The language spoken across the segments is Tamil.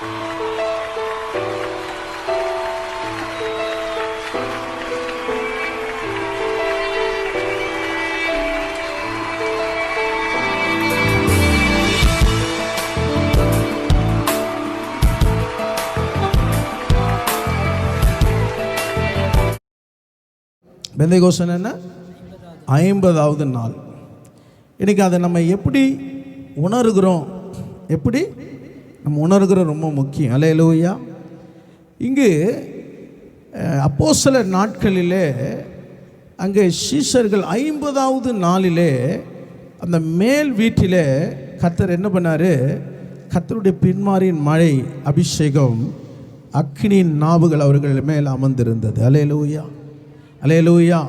பெந்தேகோஸ்து என்ன 50வது நாள். இன்றைக்கி அதை நம்ம எப்படி உணர்கிறோம், எப்படி நம்ம உணர்கிறோம் ரொம்ப முக்கியம். அல்லேலூயா. இங்கு அப்போஸ்தலர் நாட்களிலே அங்கே சீஷர்கள் 50வது நாளிலே அந்த மேல் வீட்டிலே கர்த்தர் என்ன பண்ணார், கர்த்தருடைய பின்மாரியின் மழை அபிஷேகம் அக்கினியின் நாவுகள் அவர்கள் மேல் அமர்ந்திருந்தது. அல்லேலூயா, அல்லேலூயா.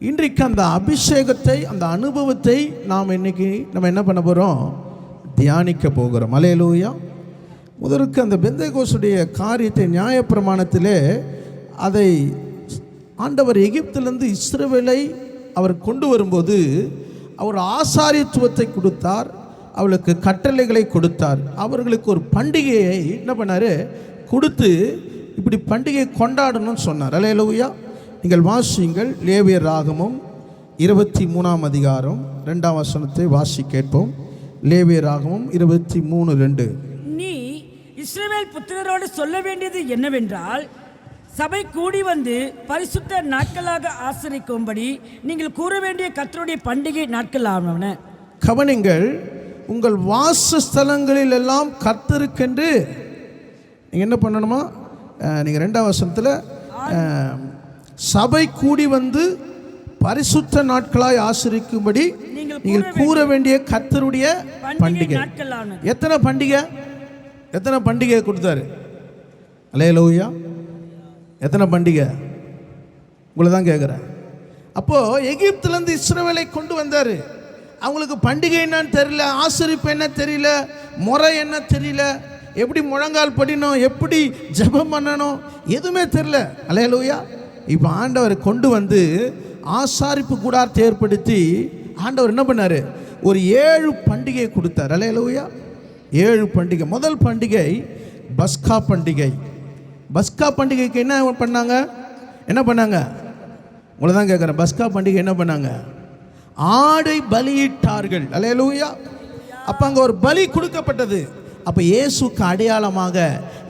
இன்றைக்கு அந்த அபிஷேகத்தை, அந்த அனுபவத்தை நாம் இன்னைக்கு நம்ம என்ன பண்ண போகிறோம், தியானிக்க போகிறோம். அல்லேலூயா. முதலுக்கு அந்த பெந்தேகோஸ்துடைய காரியத்தை நியாயப்பிரமாணத்திலே அதை ஆண்டவர் எகிப்திலிருந்து இஸ்ரவேலை அவர் கொண்டு வரும்போது அவர் ஆசாரியத்துவத்தை கொடுத்தார், அவளுக்கு கட்டளைகளை கொடுத்தார், அவர்களுக்கு ஒரு பண்டிகையை என்ன பண்ணார் கொடுத்து இப்படி பண்டிகை கொண்டாடணும்னு சொன்னார். அல்லேலூயா. நீங்கள் வாசியுங்கள், லேவியர் ராகமம் 23ஆம் அதிகாரம் 2ஆம் வசனத்தை வாசி கேட்போம். லேவியர் ராகமம் 23:2. நீ இஸ்ரவேல் புத்திரரோடு சொல்ல வேண்டியது என்னவென்றால், சபை கூடி வந்து பரிசுத்த நாட்களாக ஆசரிக்கும்படி நீங்கள் கூற வேண்டிய கர்த்தருடைய பண்டிகை நாட்கள் ஆவன. கவனிங்கள், உங்கள் வாசஸ்தலங்களில் எல்லாம் கர்த்தருக்கென்று நீங்கள் என்ன பண்ணணுமா, நீங்கள் 2ஆம் வசனத்தில் சபை கூடி வந்து பரிசுத்த நாட்களாய் ஆசரிக்கும்படி நீங்கள் கூற வேண்டிய கர்த்தருடைய பண்டிகை. எத்தனை பண்டிகை, எத்தனை பண்டிகை கொடுத்தாரு? அல்லேலூயா. எத்தனை பண்டிகை உங்களை தான் கேட்குறேன். அப்போது எகிப்திலேருந்து இஸ்ரவேலை கொண்டு வந்தார். அவங்களுக்கு பண்டிகை என்னன்னு தெரியல, ஆசரிப்பு என்ன தெரியல, முறை என்ன தெரியல, எப்படி முழங்கால் படினோம், எப்படி ஜெபம் பண்ணணும், எதுவுமே தெரியல. அல்லேலூயா. இப்போ ஆண்டவர் கொண்டு வந்து ஆசாரிப்பு கூடாரத்தை ஏற்படுத்தி ஆண்டவர் என்ன பண்ணார், ஒரு 7 பண்டிகை கொடுத்தார். அல்லேலூயா. 7 பண்டிகை. முதல் பண்டிகை பஸ்கா பண்டிகை. பஸ்கா பண்டிகைக்கு என்ன பண்ணாங்க, என்ன பண்ணாங்க உங்களை தான் கேட்குறேன். பஸ்கா பண்டிகை என்ன பண்ணாங்க, ஆடை பலியிட்டார்கள். அல்லேலூயா. அப்போ அங்கே ஒரு பலி கொடுக்கப்பட்டது. அப்போ இயேசுக்கு அடையாளமாக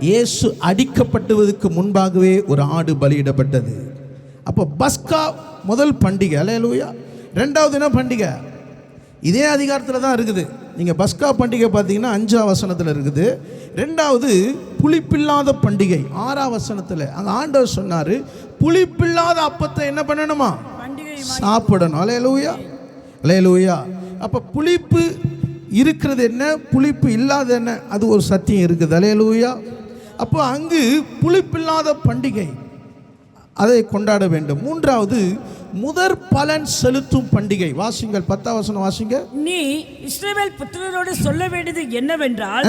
இயேசு அடிக்கப்பட்டதுக்கு முன்பாகவே ஒரு ஆடு பலியிடப்பட்டது. அப்போ பஸ்கா முதல் பண்டிகை. அல்லேலூயா. 2வது என்ன பண்டிகை, இதே அதிகாரத்தில் தான் இருக்குது. நீங்கள் பஸ்கா பண்டிகை பார்த்தீங்கன்னா 5ஆம் வசனத்தில் இருக்குது. 2வது புளிப்பில்லாத பண்டிகை 6ஆம் வசனத்தில். அங்கே ஆண்டவர் சொன்னார், புளிப்பில்லாத அப்பத்தை என்ன பண்ணணுமா, சாப்பிடணும். அல்லேலூயா, அல்லேலூயா. அப்போ புளிப்பு இருக்கிறது என்ன, புளிப்பு இல்லாத என்ன, அது ஒரு சத்தியம் இருக்குது. அல்லேலூயா. அப்போ அங்கு புளிப்பில்லாத பண்டிகை, அதை கொண்டாட வேண்டும். 3வது முதற் பலன் செலுத்தும் பண்டிகை. வாசிங்கள், 10ஆம் வசனம் வாசிங்க. நீ இஸ்ரவேல் புத்திரரோடு சொல்ல வேண்டியது என்னவென்றால்,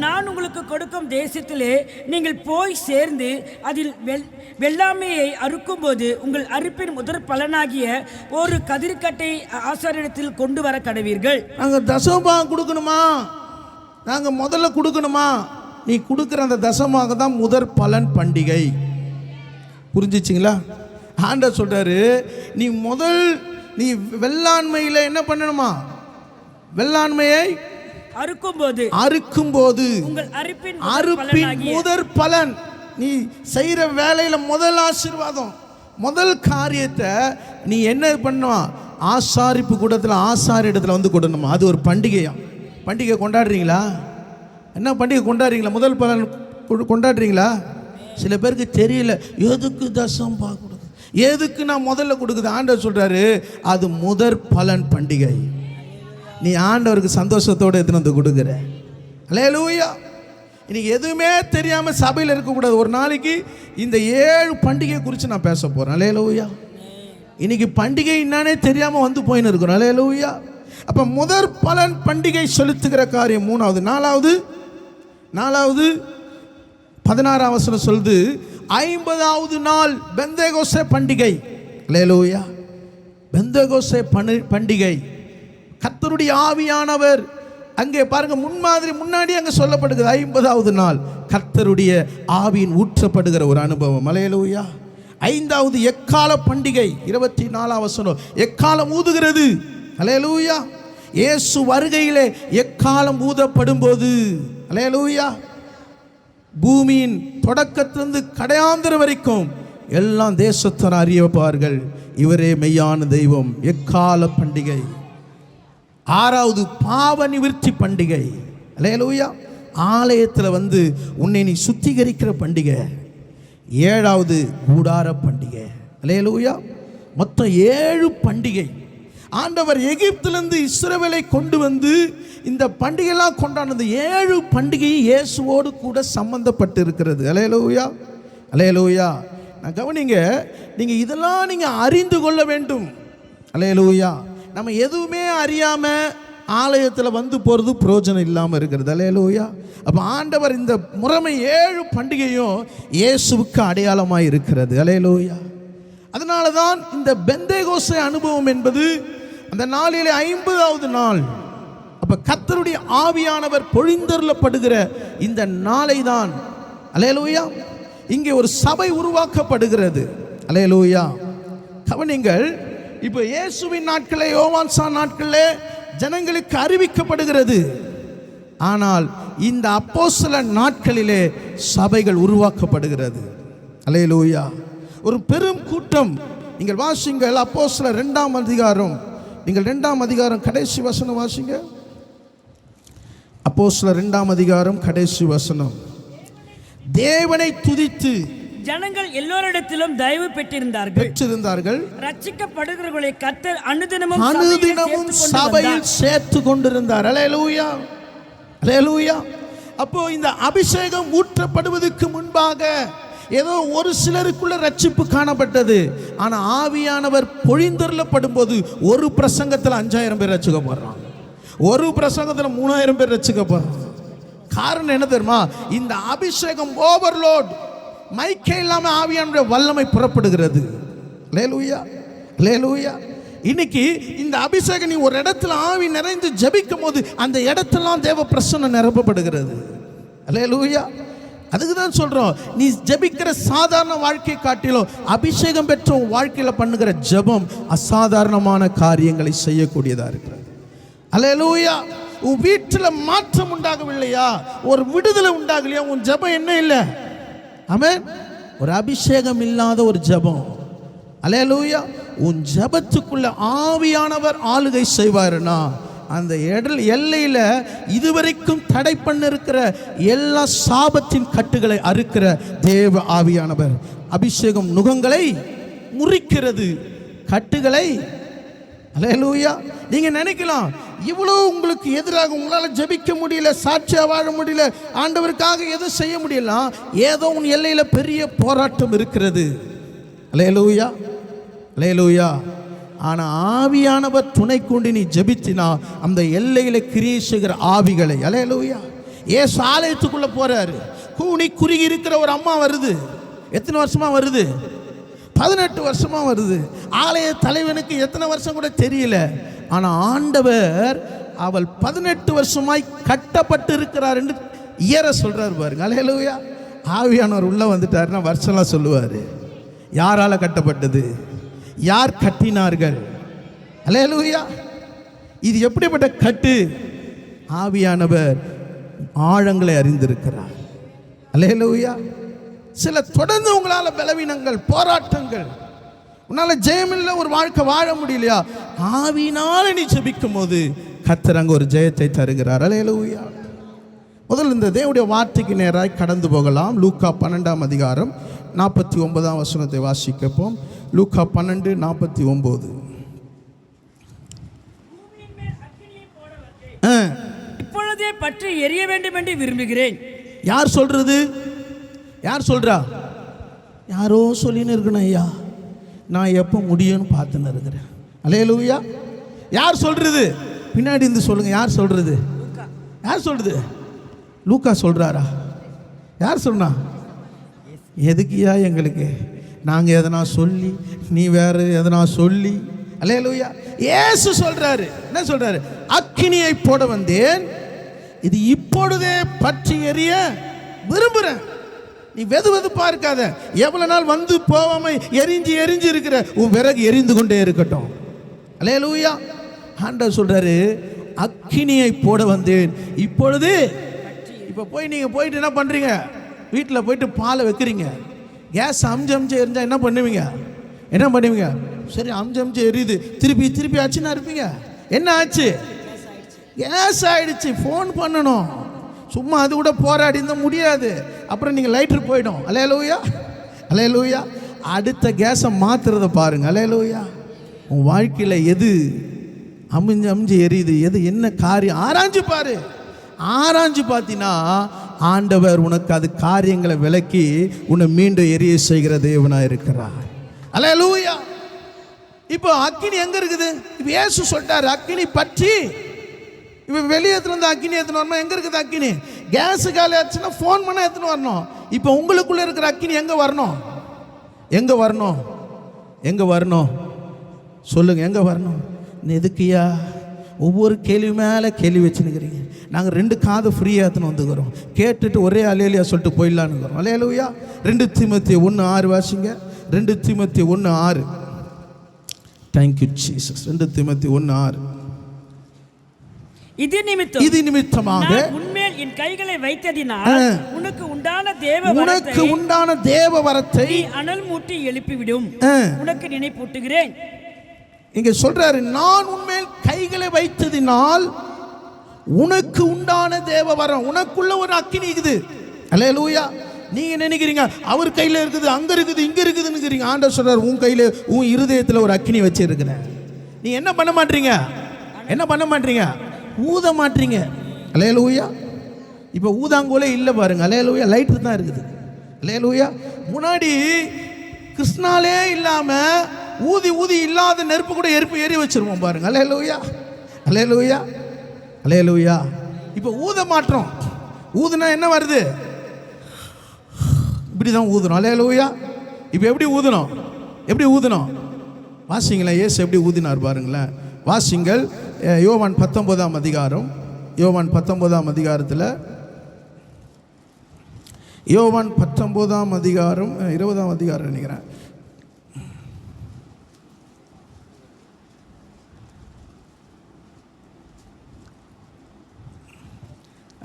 நான் உங்களுக்கு கொடுக்கும் தேசத்திலே நீங்கள் போய் சேர்ந்து அதில் வெள்ளாமையை அறுக்கும் போது உங்கள் அறுப்பின் முதற் பலனாகிய ஒரு கதிர்கட்டை ஆசாரியத்தில் கொண்டு வர கடவீர்கள். நாங்கள் தசமபாகம் கொடுக்கணுமா, நாங்கள் முதல்ல கொடுக்கணுமா, நீ கொடுக்குற அந்த தசமாக தான் முதற் பலன் பண்டிகை. புரிஞ்சிச்சிங்களா? ஆண்டவர் சொல்றாரு, நீ வெள்ளாண்மையில் என்ன பண்ணணுமா, வெள்ளாண்மையை அறுக்கும்போது உங்கள் அறுப்பின் முதற் பலன், நீ செய்கிற வேலையில் முதல் ஆசீர்வாதம், முதல் காரியத்தை நீ என்ன பண்ணுமா, ஆசாரிப்பு கூடத்தில் ஆசாரி இடத்துல வந்து கொடுக்கணுமா. அது ஒரு பண்டிகையா. பண்டிகை கொண்டாடுறீங்களா? என்ன பண்டிகை கொண்டாடுறீங்களா? முதல் பலன் கொண்டாடுறீங்களா? சில பேருக்கு தெரியல, எதுக்கு தசம் கொடுக்குது, எதுக்கு நான் முதல்ல கொடுக்குது. ஆண்டவர் சொல்றாரு, அது முதற் பலன் பண்டிகை. நீ ஆண்டவருக்கு சந்தோஷத்தோடு எடுத்துன்னு வந்து கொடுக்குற. அல்லேலூயா. இன்னைக்கு எதுவுமே தெரியாம சபையில் இருக்கக்கூடாது. ஒரு நாளைக்கு இந்த 7 பண்டிகை குறித்து நான் பேச போறேன். அல்லேலூயா. இன்னைக்கு பண்டிகை என்னன்னே தெரியாம வந்து போயின்னு இருக்கிறோம். அல்லேலூயா. அப்ப முதற் பலன் பண்டிகை செலுத்துகிற காரியம் 3வது. 4வது 16ஆம் வசனம் சொல்லுது, 50வது நாள் பெந்தேகோஸ்தே பண்டிகை. அல்லேலூயா. பெந்தேகோஸ்தே பண்டிகை. கர்த்தருடைய ஆவியானவர் அங்கே பாருங்க, முன்னாடி அங்கே சொல்லப்படுகிறது 50வது நாள் கர்த்தருடைய ஆவியின் ஊற்றப்படுகிற ஒரு அனுபவம். அல்லேலூயா. 5வது எக்கால பண்டிகை 24ஆம் வசனம், எக்காலம் ஊதுகிறது. அல்லேலூயா. இயேசு வருகையிலே எக்காலம் ஊதப்படும் போது, அல்லேலூயா, பூமியின் தொடக்கத்திலிருந்து கடையாந்திர வரைக்கும் எல்லாம் தேசத்தார் அறியப்பார்கள், இவரே மெய்யான தெய்வம். எக்கால பண்டிகை. 6வது பாவ நிவிர்த்தி பண்டிகை. அல்லேலூயா. ஆலயத்தில் வந்து உன்னை நீ சுத்திகரிக்கிற பண்டிகை. 7வது கூடார பண்டிகை. அல்லேலூயா. மொத்தம் 7 பண்டிகை. ஆண்டவர் எகிப்திலிருந்து இஸ்ரவேலை கொண்டு வந்து இந்த பண்டிகைலாம் கொண்டாடுறது 7 பண்டிகை இயேசுவோடு கூட சம்பந்தப்பட்டு இருக்கிறது. அல்லேலூயா. அல்லேலூயா. நான் கவனிங்க, நீங்கள் இதெல்லாம் நீங்கள் அறிந்து கொள்ள வேண்டும். அல்லேலூயா. நம்ம எதுவுமே அறியாமல் ஆலயத்தில் வந்து போகிறது பிரயோஜனம் இல்லாமல் இருக்கிறது. அல்லேலூயா. அப்போ ஆண்டவர் இந்த முறைமை 7 பண்டிகையும் இயேசுவுக்கு அடையாளமாக இருக்கிறது. அல்லேலூயா. அதனால தான் இந்த பெந்தேகோஸ்தே அனுபவம் என்பது அந்த நாளிலே 50வது நாள். அப்போ கர்த்தருடைய ஆவியானவர் பொழிந்தருளப்படுகிற இந்த நாளை தான், அல்லேலூயா, இங்கே ஒரு சபை உருவாக்கப்படுகிறது. அல்லேலூயா. கவனிங்கள், இப்போ இயேசுவின் நாட்களே, யோவான்சான் நாட்களே ஜனங்களுக்கு அறிவிக்கப்படுகிறது. ஆனால் இந்த அப்போஸ்தலர் நாட்களிலே சபைகள் உருவாக்கப்படுகிறது. அல்லேலூயா. ஒரு பெரும் கூட்டம். நீங்கள் வாசிங்கள் அப்போஸ்தலர் 2ஆம் அதிகாரம். நீங்கள் 2ஆம் அதிகாரம் கடைசி வசனம் வாசிங்க. அப்போஸ்தலர் 2ஆம் அதிகாரம் கடைசி வசனம். தேவனை துதித்து ஜனங்கள் எல்லோரிடத்திலும் தயவு பெற்றிருந்தார்கள். ரட்சிக்கப்படுகிறவர்களை கர்த்தர் அனுதினமும் சபையில் சேர்த்து கொண்டிருந்தார். அல்லேலூயா. அல்லேலூயா. அப்போ இந்த அபிஷேகம் ஊற்றப்படுவதற்கு முன்பாக ஏதோ ஒரு சிலருக்குள்ள ரட்சிப்பு காணப்பட்டது. ஆனால் ஆவியானவர் பொழிந்தருளப்படும் போது ஒரு பிரசங்கத்தில் 5000 பேர் ரட்சிக்கப்படுறாங்க, ஒரு பிரசங்கத்தில் 3000 பேர் ரட்சிக்கப்படுறாங்க. காரணம் என்ன தெரியுமா? இந்த அபிஷேகம் ஓவர்லோட். மைக்கே இல்லாமல் ஆவியானுடைய வல்லமை புறப்படுகிறது. அல்லேலூயா. அல்லேலூயா. இன்னைக்கு இந்த அபிஷேகம், நீ ஒரு இடத்துல ஆவி நிறைந்து ஜெபிக்கும் போது அந்த இடத்தெல்லாம் தேவ பிரசன்னம் நிரப்பப்படுகிறது. அல்லேலூயா. அதுக்கு தான் சொல்கிறோம், நீ ஜெபிக்கிற சாதாரண வாழ்க்கை காட்டிலும் அபிஷேகம் பெற்ற வாழ்க்கையில் பண்ணுகிற ஜெபம் அசாதாரணமான காரியங்களை செய்யக்கூடியதாக இருக்கிறது. அல்லேலூயா. உன் வீட்டில் மாற்றம் உண்டாகவில்லையா, ஒரு விடுதலை உண்டாகலையா, உன் ஜெபம் என்ன இல்லை? ஆமென். ஒரு அபிஷேகம் இல்லாத ஒரு ஜெபம். அல்லேலூயா. உன் ஜெபத்துக்குள்ள ஆவியானவர் ஆளுகை செய்வாருன்னா அந்த எல்லையில் இதுவரைக்கும் தடை பண்ணிருக்கிற எல்லா சாபத்தின் கட்டுகளை அறுக்கிற தேவ ஆவியானவர். அபிஷேகம் நுகங்களை முறிக்கிறது, கட்டுகளை. அல்லேலூயா. நீங்க நினைக்கலாம், இவ்வளவு உங்களுக்கு எதிராக உங்களால் ஜெபிக்க முடியல, சாட்சியா வாழ முடியல, ஆண்டவருக்காக எதுவும் செய்ய முடியல. ஏதோ உன் எல்லையில் பெரிய போராட்டம் இருக்கிறது. அல்லேலூயா. அல்லேலூயா. ஆனால் ஆவியானவர் துணை கொண்டு நீ ஜெபித்தினா அந்த எல்லையில் கிரியை செய்கிற ஆவிகளை. அல்லேலூயா. ஏசு ஆலயத்துக்குள்ளே போறாரு. கூனி குறுகி இருக்கிற ஒரு அம்மா வருது. எத்தனை வருஷமா வருது? 18 வருஷமா வருது. ஆலய தலைவனுக்கு எத்தனை வருஷம் கூட தெரியல. ஆனால் ஆண்டவர் அவள் 18 வருஷமாய் கட்டப்பட்டு இருக்கிறார் என்று இயற சொல்றாரு பாருங்க. அல்லேலூயா. ஆவியானவர் உள்ள வந்துட்டாருன்னா வருஷம்லாம் சொல்லுவார். யாரால கட்டப்பட்டது, யார் கட்டினார்கள்? அல்லேலூயா. இது எப்படிப்பட்ட கட்டு? ஆவியானவர் ஆழங்களை அறிந்திருக்கிறார். அல்லேலூயா. சில தொடர்ந்து உங்களால் பலவீனங்கள், போராட்டங்கள், உன்னால் ஜெயமில்லை ஒரு வாழ்க்கை வாழ முடியலையா, ஆவியினால நீ ஜெபிக்கும் போது கர்த்தர் அங்கே ஒரு ஜெயத்தை தருகிறார். அல்லேலூயா. முதல்ல இந்த தேவனுடைய வார்த்தைக்கு நேராக கடந்து போகலாம். லூக்கா 12ஆம் அதிகாரம் 49ஆம் வசனத்தை வாசிக்கப்போம். லூக்கா 12:49. இப்பொழுதே பற்றி எரிய வேண்டும் என்று விரும்புகிறேன். யார் சொல்றது? யார் சொல்றா? யாரோ சொல்லின்னு இருக்கணும். ஐயா, நான் எப்போ முடியும்னு பார்த்துன்னு இருக்கிறேன். அல்லேலூயா. யார் சொல்றது? பின்னாடி இருந்து சொல்லுங்க. யார் சொல்றது? யார் சொல்றது? லூக்கா சொல்றாரா? யார் சொன்னா? எதுக்குயா எங்களுக்கு? நாங்கள் எதனா சொல்லி, நீ வேற எதனா சொல்லி? அல்லேலூயா. இயேசு சொல்றாரு. என்ன சொல்றாரு? அக்கினியை போட வந்தேன், இது இப்பொழுதே பற்றி எரிய விரும்புகிறேன். நீ வெது வெதுப்பா இருக்காத. எவ்வளவு நாள் வந்து போவாம எரிஞ்சு எரிஞ்சு இருக்கிற உன் விறகு எரிந்து கொண்டே இருக்கட்டும். அல்லேலூயா. ஆண்டவர் சொல்றாரு, அக்கினியை போட வந்தேன் இப்பொழுது. இப்போ போய் நீங்கள் போயிட்டு என்ன பண்ணுறீங்க? வீட்டில் போயிட்டு பாலை வைக்கிறீங்க. கேஸ் அம்ஜு எரிஞ்சா என்ன பண்ணுவீங்க? என்ன பண்ணுவீங்க? சரி அம்ஜு எரியுது, திருப்பி ஆச்சுன்னா இருப்பீங்க. என்ன ஆச்சு? கேஸ் ஆயிடுச்சு. ஃபோன் பண்ணணும். சும்மா அது கூட போராடி இருந்தால் முடியாது. அப்புறம் நீங்கள் லைட்ரு போயிடும். அல்லேலூயா, அல்லேலூயா. அடுத்த கேஸை மாற்றுறத பாருங்க. அல்லேலூயா. உன் வாழ்க்கையில் எது அமிஞ்சு எரியுது, எது என்ன காரியம் ஆராய்ஞ்சு பாரு. ஆராய்ஞ்சு பார்த்தீங்கன்னா ஆண்டவர் உனக்கு அது காரியங்களை விலக்கி உன்னை மீண்டும் எரிய செய்கிற தேவனாக இருக்கிறார். அல்லேலூயா. இப்போ அக்கினி எங்க இருக்குது? இப்போ இயேசு சொல்லிட்டாரு, அக்கினி பற்றி. இப்போ வெளியே எடுத்துன்னு வந்து அக்கினி எடுத்துன்னு வரணும். எங்கே இருக்குது அக்கினி? கேஸு காலி ஆச்சுன்னா ஃபோன் பண்ணால் எடுத்துன்னு வரணும். இப்போ உங்களுக்குள்ளே இருக்கிற அக்கினி எங்கே வரணும்? எங்கே வரணும்? எங்கே வரணும்? சொல்லுங்கள், எங்கே வரணும்? எதுக்குயா ஒவ்வொரு கேள்வி மேலே கேள்வி வச்சுன்னுக்கிறீங்க? நாங்கள் 2 காது ஃப்ரீயாக எடுத்துன்னு வந்துக்கிறோம். கேட்டுட்டு ஒரே அலேலியா சொல்லிட்டு போயிடலான்னுக்கிறோம். அல்லேலூயா. 2 தீமோத்தேயு 1:6 வாசிங்க. 2 தீமோத்தேயு 1:6. Thank you Jesus. 2 தீமோத்தேயு 1:6. இது நிமித்தமாக உன்மேல் என் கைகளை வைத்ததினால் உனக்கு உண்டான தேவ வரத்தை அனல் மூட்டி எழுப்பிவிடும். உனக்கு நினைப்பூட்டுகிறேன். இங்க சொல்றாரு, நான் உன்மேல் கைகளை வைத்ததினால் உனக்கு உண்டான தேவ வரம். உனக்குள்ள ஒரு அக்கினி இருக்குது. அல்லேலூயா. நீங்க நினைக்கிறீங்க அவர் கையில இருக்குது, அங்க இருக்குது, இங்க இருக்குதுன்னு. ஆண்டவர் சொல்றாரு, உன் கையில உன் இருதயத்தில் ஒரு அக்கினி வச்சிருக்கிறேன். நீ என்ன பண்ண மாட்டீங்க? என்ன பண்ண மாட்டீங்க? ஊத மாட்டீங்க. அல்லேலூயா. இப்போ ஊதாங்கோலே இல்லை பாருங்க. அல்லேலூயா. லைட்ரு தான் இருக்குது. அல்லேலூயா. முன்னாடி கிருஷ்ணாலே இல்லாம ஊதி இல்லாத நெருப்பு கூட எரி வச்சிருவோம் பாருங்க. அல்லேலூயா, அல்லேலூயா, அல்லேலூயா. இப்போ ஊத மாற்றோம். ஊதுனா என்ன வருது? இப்படி தான் ஊதுறோம். அல்லேலூயா. இப்போ எப்படி ஊதுனோம்? எப்படி ஊதுனோம்? வாசிங்களேன், இயேசு எப்படி ஊதினார் பாருங்களேன். வாசிங்கள். யோவான் 19ஆம் அதிகாரம். யோவான் 19ஆம் அதிகாரத்தில், யோவான் 19ஆம் அதிகாரம் 20ஆம் அதிகாரம் நினைக்கிறேன்.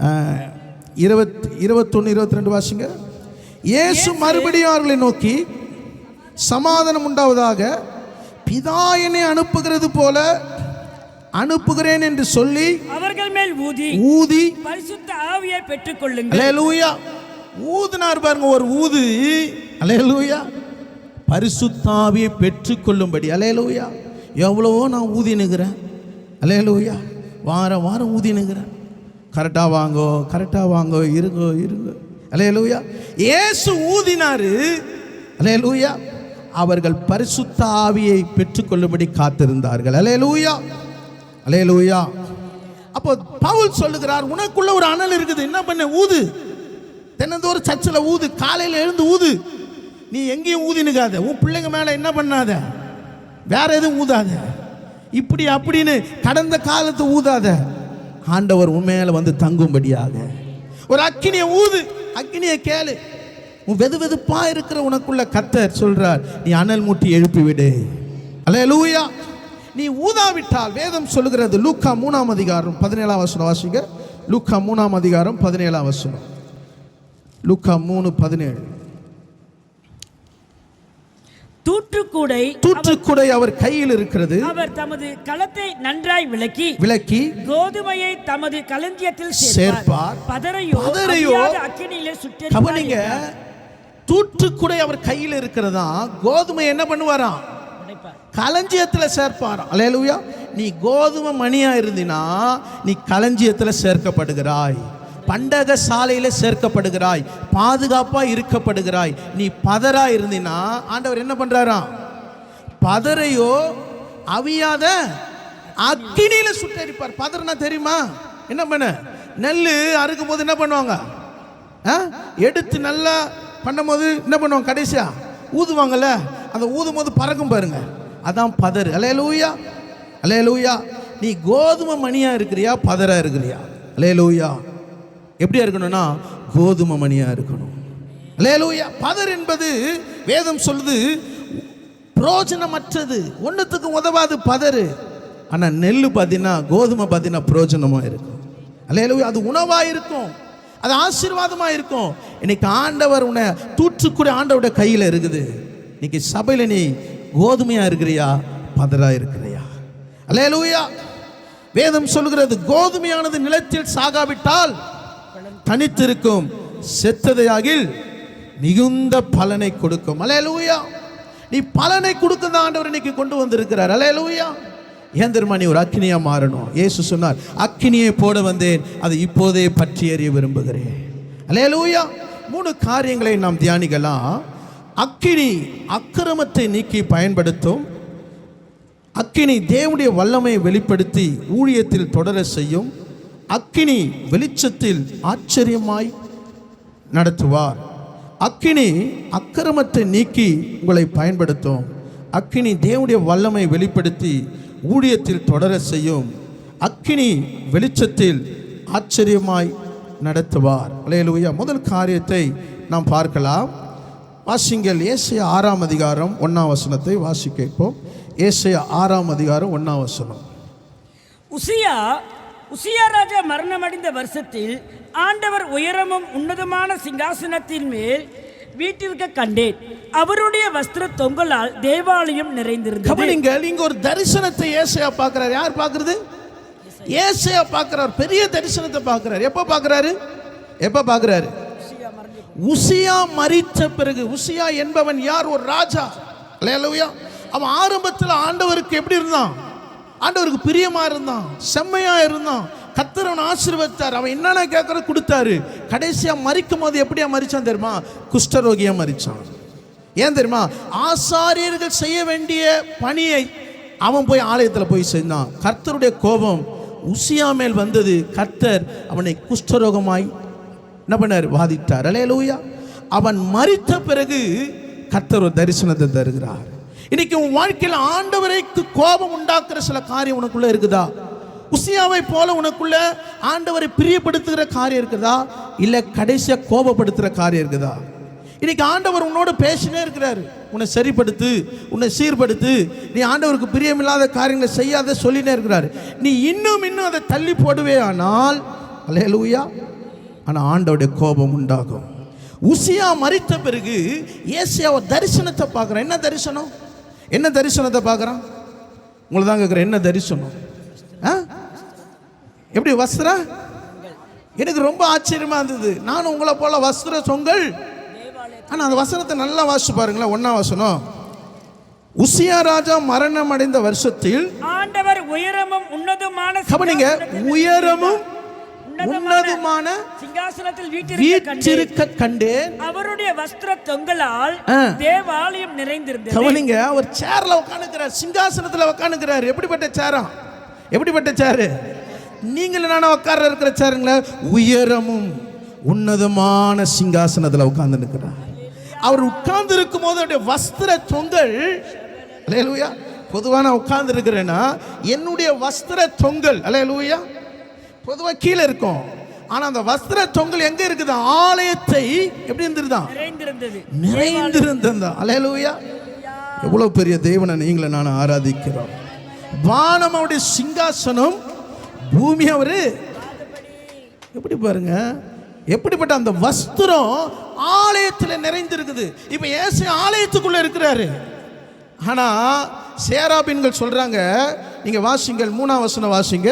அஹ் 21, 22 வாசிங்க. இயேசு மறுபடியும் அவர்களை நோக்கி, சமாதானம் உண்டாவதாக, பிதா என்னை அனுப்புகிறது போல அனுப்புகிறேன் என்று சொல்லி அவர்கள் மேல் ஊதி பரிசுத்த ஆவியை பெற்றுக்கொள்ளுங்கள். அல்லேலூயா. ஊதினார் பாருங்க, ஒரு ஊது. அல்லேலூயா. பரிசுத்த ஆவியை பெற்றுக்கொள்ளும்படி. அல்லேலூயா. எவ்வளவோ நான் ஊதினுக்கிறேன். அல்லேலூயா. வாரம் ஊதினுக்கிறேன். கரெக்டாக வாங்கோ, இருங்கோ. அல்லேலூயா. இயேசு ஊதினாரு. அல்லேலூயா. அவர்கள் பரிசுத்த ஆவியை பெற்றுக்கொள்ளும்படி காத்திருந்தார்கள். அல்லேலூயா, அல்லேலூயா. அப்போ பவுல் சொல்லுகிறார், உனக்குள்ள ஒரு அனல் இருக்குது. என்ன பண்ண? ஊது. தினந்தோறும் சர்ச்சில் ஊது. காலையில் எழுந்து ஊது. நீ எங்கேயும் ஊதினுக்காத. உன் பிள்ளைங்க மேலே என்ன பண்ணாத, வேற எதுவும் ஊதாத. இப்படி அப்படின்னு கடந்த காலத்தை ஊதாத. ஆண்டவர் உன் மேலே வந்து தங்கும்படியாக ஒரு அக்கினியை ஊது. அக்கினியை கேளு. உன் வெதுவெதுப்பா இருக்கிற உனக்குள்ள கர்த்தர் சொல்றார், நீ அனல் மூட்டி எழுப்பிவிடு. அல்லேலூயா. நீ ஊதாவிட்டால் வேதம் சொல்லுகிறது, லூக்கா 3ஆம் அதிகாரம் 17ஆம் வசனம் வாசிங்க. லூக்கா 3ஆம் அதிகாரம் 17ஆம் வசனம். லூக்கா 3:17. தூற்றுக்கூடை அவர் கையில் இருக்கிறது. அவர் தமது களத்தை நன்றாய் விலக்கி கோதுமையை தமது களஞ்சியத்தில் சேர்ப்பார். பதரையோ அக்கினியிலே சுட்டெரிப்பார். கவனிங்க, தூற்றுக்கூடை அவர் கையில் இருக்கிறதா. கோதுமை என்ன பண்ணுவாராம்? களஞ்சியத்தில் சேர்ப்பாராம். அல்லேலூயா. நீ கோதுமை மணியா இருந்தினா நீ களஞ்சியத்தில் சேர்க்கப்படுகிறாய். பண்டக சாலையில் சேர்க்கப்படுகிறாய். பாதுகாப்பாக இருக்கப்படுகிறாய். நீ பதரா இருந்தினா ஆண்டவர் என்ன பண்றாராம்? பதரையோ அவியாத அக்கினியில சுட்டரிப்பார். பதர்னா தெரியுமா? என்ன பண்ண? நெல் அறுக்கும் போது என்ன பண்ணுவாங்க? எடுத்து நல்லா பண்ணும் போது என்ன பண்ணுவாங்க? கடைசியா ஊதுவாங்கல்ல. அந்த ஊதும் போது பறக்கும் பாருங்க, அதான் பதறு. அல்லேலூயா, அல்லேலூயா. நீ கோதுமை மணியா இருக்கிறியா, பதரா இருக்கிறியா? அல்லேலூயா. எப்படியா இருக்கணும்னா கோதுமை மணியா இருக்கணும். அல்லேலூயா. பதர் என்பது வேதம் சொல்லுது பிரயோஜனமற்றது, ஒன்றுத்துக்கும் உதவாது பதறு. ஆனால் நெல் பார்த்தீங்கன்னா, கோதுமை பார்த்தீங்கன்னா பிரயோஜனமாக இருக்கும். அல்லேலூயா. அது உணவாக இருக்கும், அது ஆசீர்வாதமாக இருக்கும். இன்னைக்கு ஆண்டவர் உன்னை தூற்றுக்கூடிய ஆண்டவருடைய கையில் இருக்குது. இன்னைக்கு சபையில் நீ கோதுமையாக இருக்கிறியா, பதராக இருக்கிறியா? அல்லேலூயா. வேதம் சொல்லுகிறது, கோதுமையானது நிலத்தில் சாகாவிட்டால் தனித்திருக்கும், செத்ததையாகில் மிகுந்த பலனை கொடுக்கும். அல்லேலூயா. நீ பலனை கொடுக்க ஆண்டவர் இன்னைக்கு கொண்டு வந்திருக்கிறார். அல்லேலூயா. ஏன் தெரியுமா? நீ ஒரு அக்கினியா மாறணும். இயேசு சொன்னார், அக்கினியை போட வந்தேன், அதை இப்போதே பற்றி எறிய விரும்புகிறேன். அல்லேலூயா. 3 காரியங்களை நாம் தியானிக்கலாம். அக்கினி அக்கிரமத்தை நீக்கி பயன்படுத்தும். அக்கினி தேவனுடைய வல்லமையை வெளிப்படுத்தி ஊழியத்தில் தொடர செய்யும். அக்கினி வெளிச்சத்தில் ஆச்சரியமாய் நடத்துவார். அக்கினி அக்கிரமத்தை நீக்கி உங்களை பயன்படுத்தும். அக்கினி தேவனுடைய வல்லமை வெளிப்படுத்தி ஊழியத்தில் தொடர செய்யும். அக்கினி வெளிச்சத்தில் ஆச்சரியமாய் நடத்துவார். அல்லேலூயா. முதல் காரியத்தை நாம் பார்க்கலாம். வாசிங்கள். ஏசாயா 6ஆம் அதிகாரம் 1ஆம் வசனத்தை வாசி கேட்போம். ஏசாயா 6ஆம் அதிகாரம் 1ஆம் வசனம். உசியா ராஜா மரணமடைந்த வருஷத்தில் ஆண்டவர் உயரமும் உன்னதமான சிங்காசனத்தின் மேல் வீட்டிற்கு கண்டேன். அவருடைய வஸ்திர தொங்கலால் தேவாலயம் நிறைந்திருந்தது. இங்க ஒரு தரிசனத்தை ஏசாயா பார்க்கிறார். யார் பார்க்கிறது? ஏசாயா பார்க்கிறார். பெரிய தரிசனத்தை பார்க்கிறார். எப்ப பார்க்கிறாரு? உசியா மரித்த பிறகு. உசியா என்பவன் யார்? ஒரு ராஜா. அல்லேலூயா. அவன் ஆரம்பத்தில் ஆண்டவருக்கு எப்படி இருந்தான்? ஆண்டவருக்கு பிரியமா இருந்தான், செம்மையா இருந்தான். கர்த்தர் அவனை ஆசீர்வதித்தார். அவன் என்னென்ன கேட்கற கொடுத்தாரு. கடைசியா மரிக்கும் போது எப்படியா மரிச்சான் தெரியுமா? குஷ்டரோகியா மரிச்சான். ஏன் தெரியுமா? ஆசாரியர்கள் செய்ய வேண்டிய பணியை அவன் போய் ஆலயத்தில் போய் செய்தான். கர்த்தருடைய கோபம் உசியா மேல் வந்தது. கர்த்தர் அவனை குஷ்டரோகமாய் என்ன பண்ணார்? வாதித்தார். அல்லேலூயா. அவன் மரித்த பிறகு கர்த்தர் ஒரு தரிசனத்தை தருகிறார். இன்னைக்கு உன் வாழ்க்கையில் ஆண்டவரைக்கு கோபம் உண்டாக்குற சில காரியம் உனக்குள்ள இருக்குதா? உசியாவை போல உனக்குள்ள ஆண்டவரை பிரியப்படுத்துகிற காரியம் இருக்குதா, இல்ல கடைசியா கோபப்படுத்துகிற காரியம் இருக்குதா? இன்னைக்கு ஆண்டவர் உன்னோட பேசினே இருக்கிறாரு. உன்னை சரிப்படுத்து, உன்னை சீர்படுத்து, நீ ஆண்டவருக்கு பிரியமில்லாத காரியங்களை செய்யாத சொல்லினே இருக்கிறாரு. நீ இன்னும் அதை தள்ளி போடுவே ஆனால் அல்லேலூயா, ஆனால் ஆண்டவருடைய கோபம் உண்டாகும். உசியா மரித்த பிறகு ஏசாயா தரிசனத்தை பார்க்குறான். என்ன தரிசனத்தை பார்க்குறான்? உங்களை தான் கேட்குறேன், என்ன தரிசனம்? எப்படி வஸ்திரம்? எனக்கு ரொம்ப ஆச்சரியமா இருந்தது. நான் உங்களை போல வஸ்திர தொங்கல். ஆனால் அந்த வசனத்தை நல்லா வாசிச்சு பாருங்களேன். 1ஆம் வசனம். உசியா ராஜா மரணம் அடைந்த வருஷத்தில் ஆண்டவர் உயரமும் உன்னதமான கவனிங்க, உயரமும் உன்னதமான சிங்காசனத்தில் வீற்றிருக்க கண்டேன். அவருடைய வஸ்திர தொங்கலால் தேவாலயம் நிறைந்திருந்தது. கவனிங்க, அவர் சேர்ல உட்கார்ந்துக்கிறார், சிங்காசனத்தில் உட்கார்ந்துக்கிறார். எப்படிப்பட்ட சேரா? எப்படிப்பட்ட சேரு? நீங்களும் நானும் உட்கார இருக்கிற சேருங்களா? உயரமும் உன்னதமான சிங்காசனத்தில் உட்கார்ந்து இருக்கிறார். அவர் உட்கார்ந்து இருக்கும் போது அவருடைய வஸ்திர தொங்கல், அல்லேலூயா. பொதுவாக நான் உட்கார்ந்து இருக்கிறேன்னா என்னுடைய வஸ்திர தொங்கல், அல்லேலூயா, பொதுவாக கீழே இருக்கும். ஆனா அந்த வஸ்திர தொங்கல் எங்க இருக்குது? ஆலயத்தை எப்படி இருந்திருந்தான்? நிறைந்திருந்தா. அல்லேலூயா. எவ்வளவு பெரிய தேவனை நீங்களை நான் ஆராதிக்கிறோம். வானம் அவருடைய சிங்காசனம், பூமி அவரு. எப்படி பாருங்க, எப்படிப்பட்ட அந்த வஸ்திரம் ஆலயத்தில் நிறைந்திருக்குது. இப்ப ஏசு ஆலயத்துக்குள்ள இருக்கிறாரு. ஆனா சேராபீன்கள் சொல்றாங்க, நீங்க வாசிங்கள் 3ஆம் வசனம் வாசிங்க.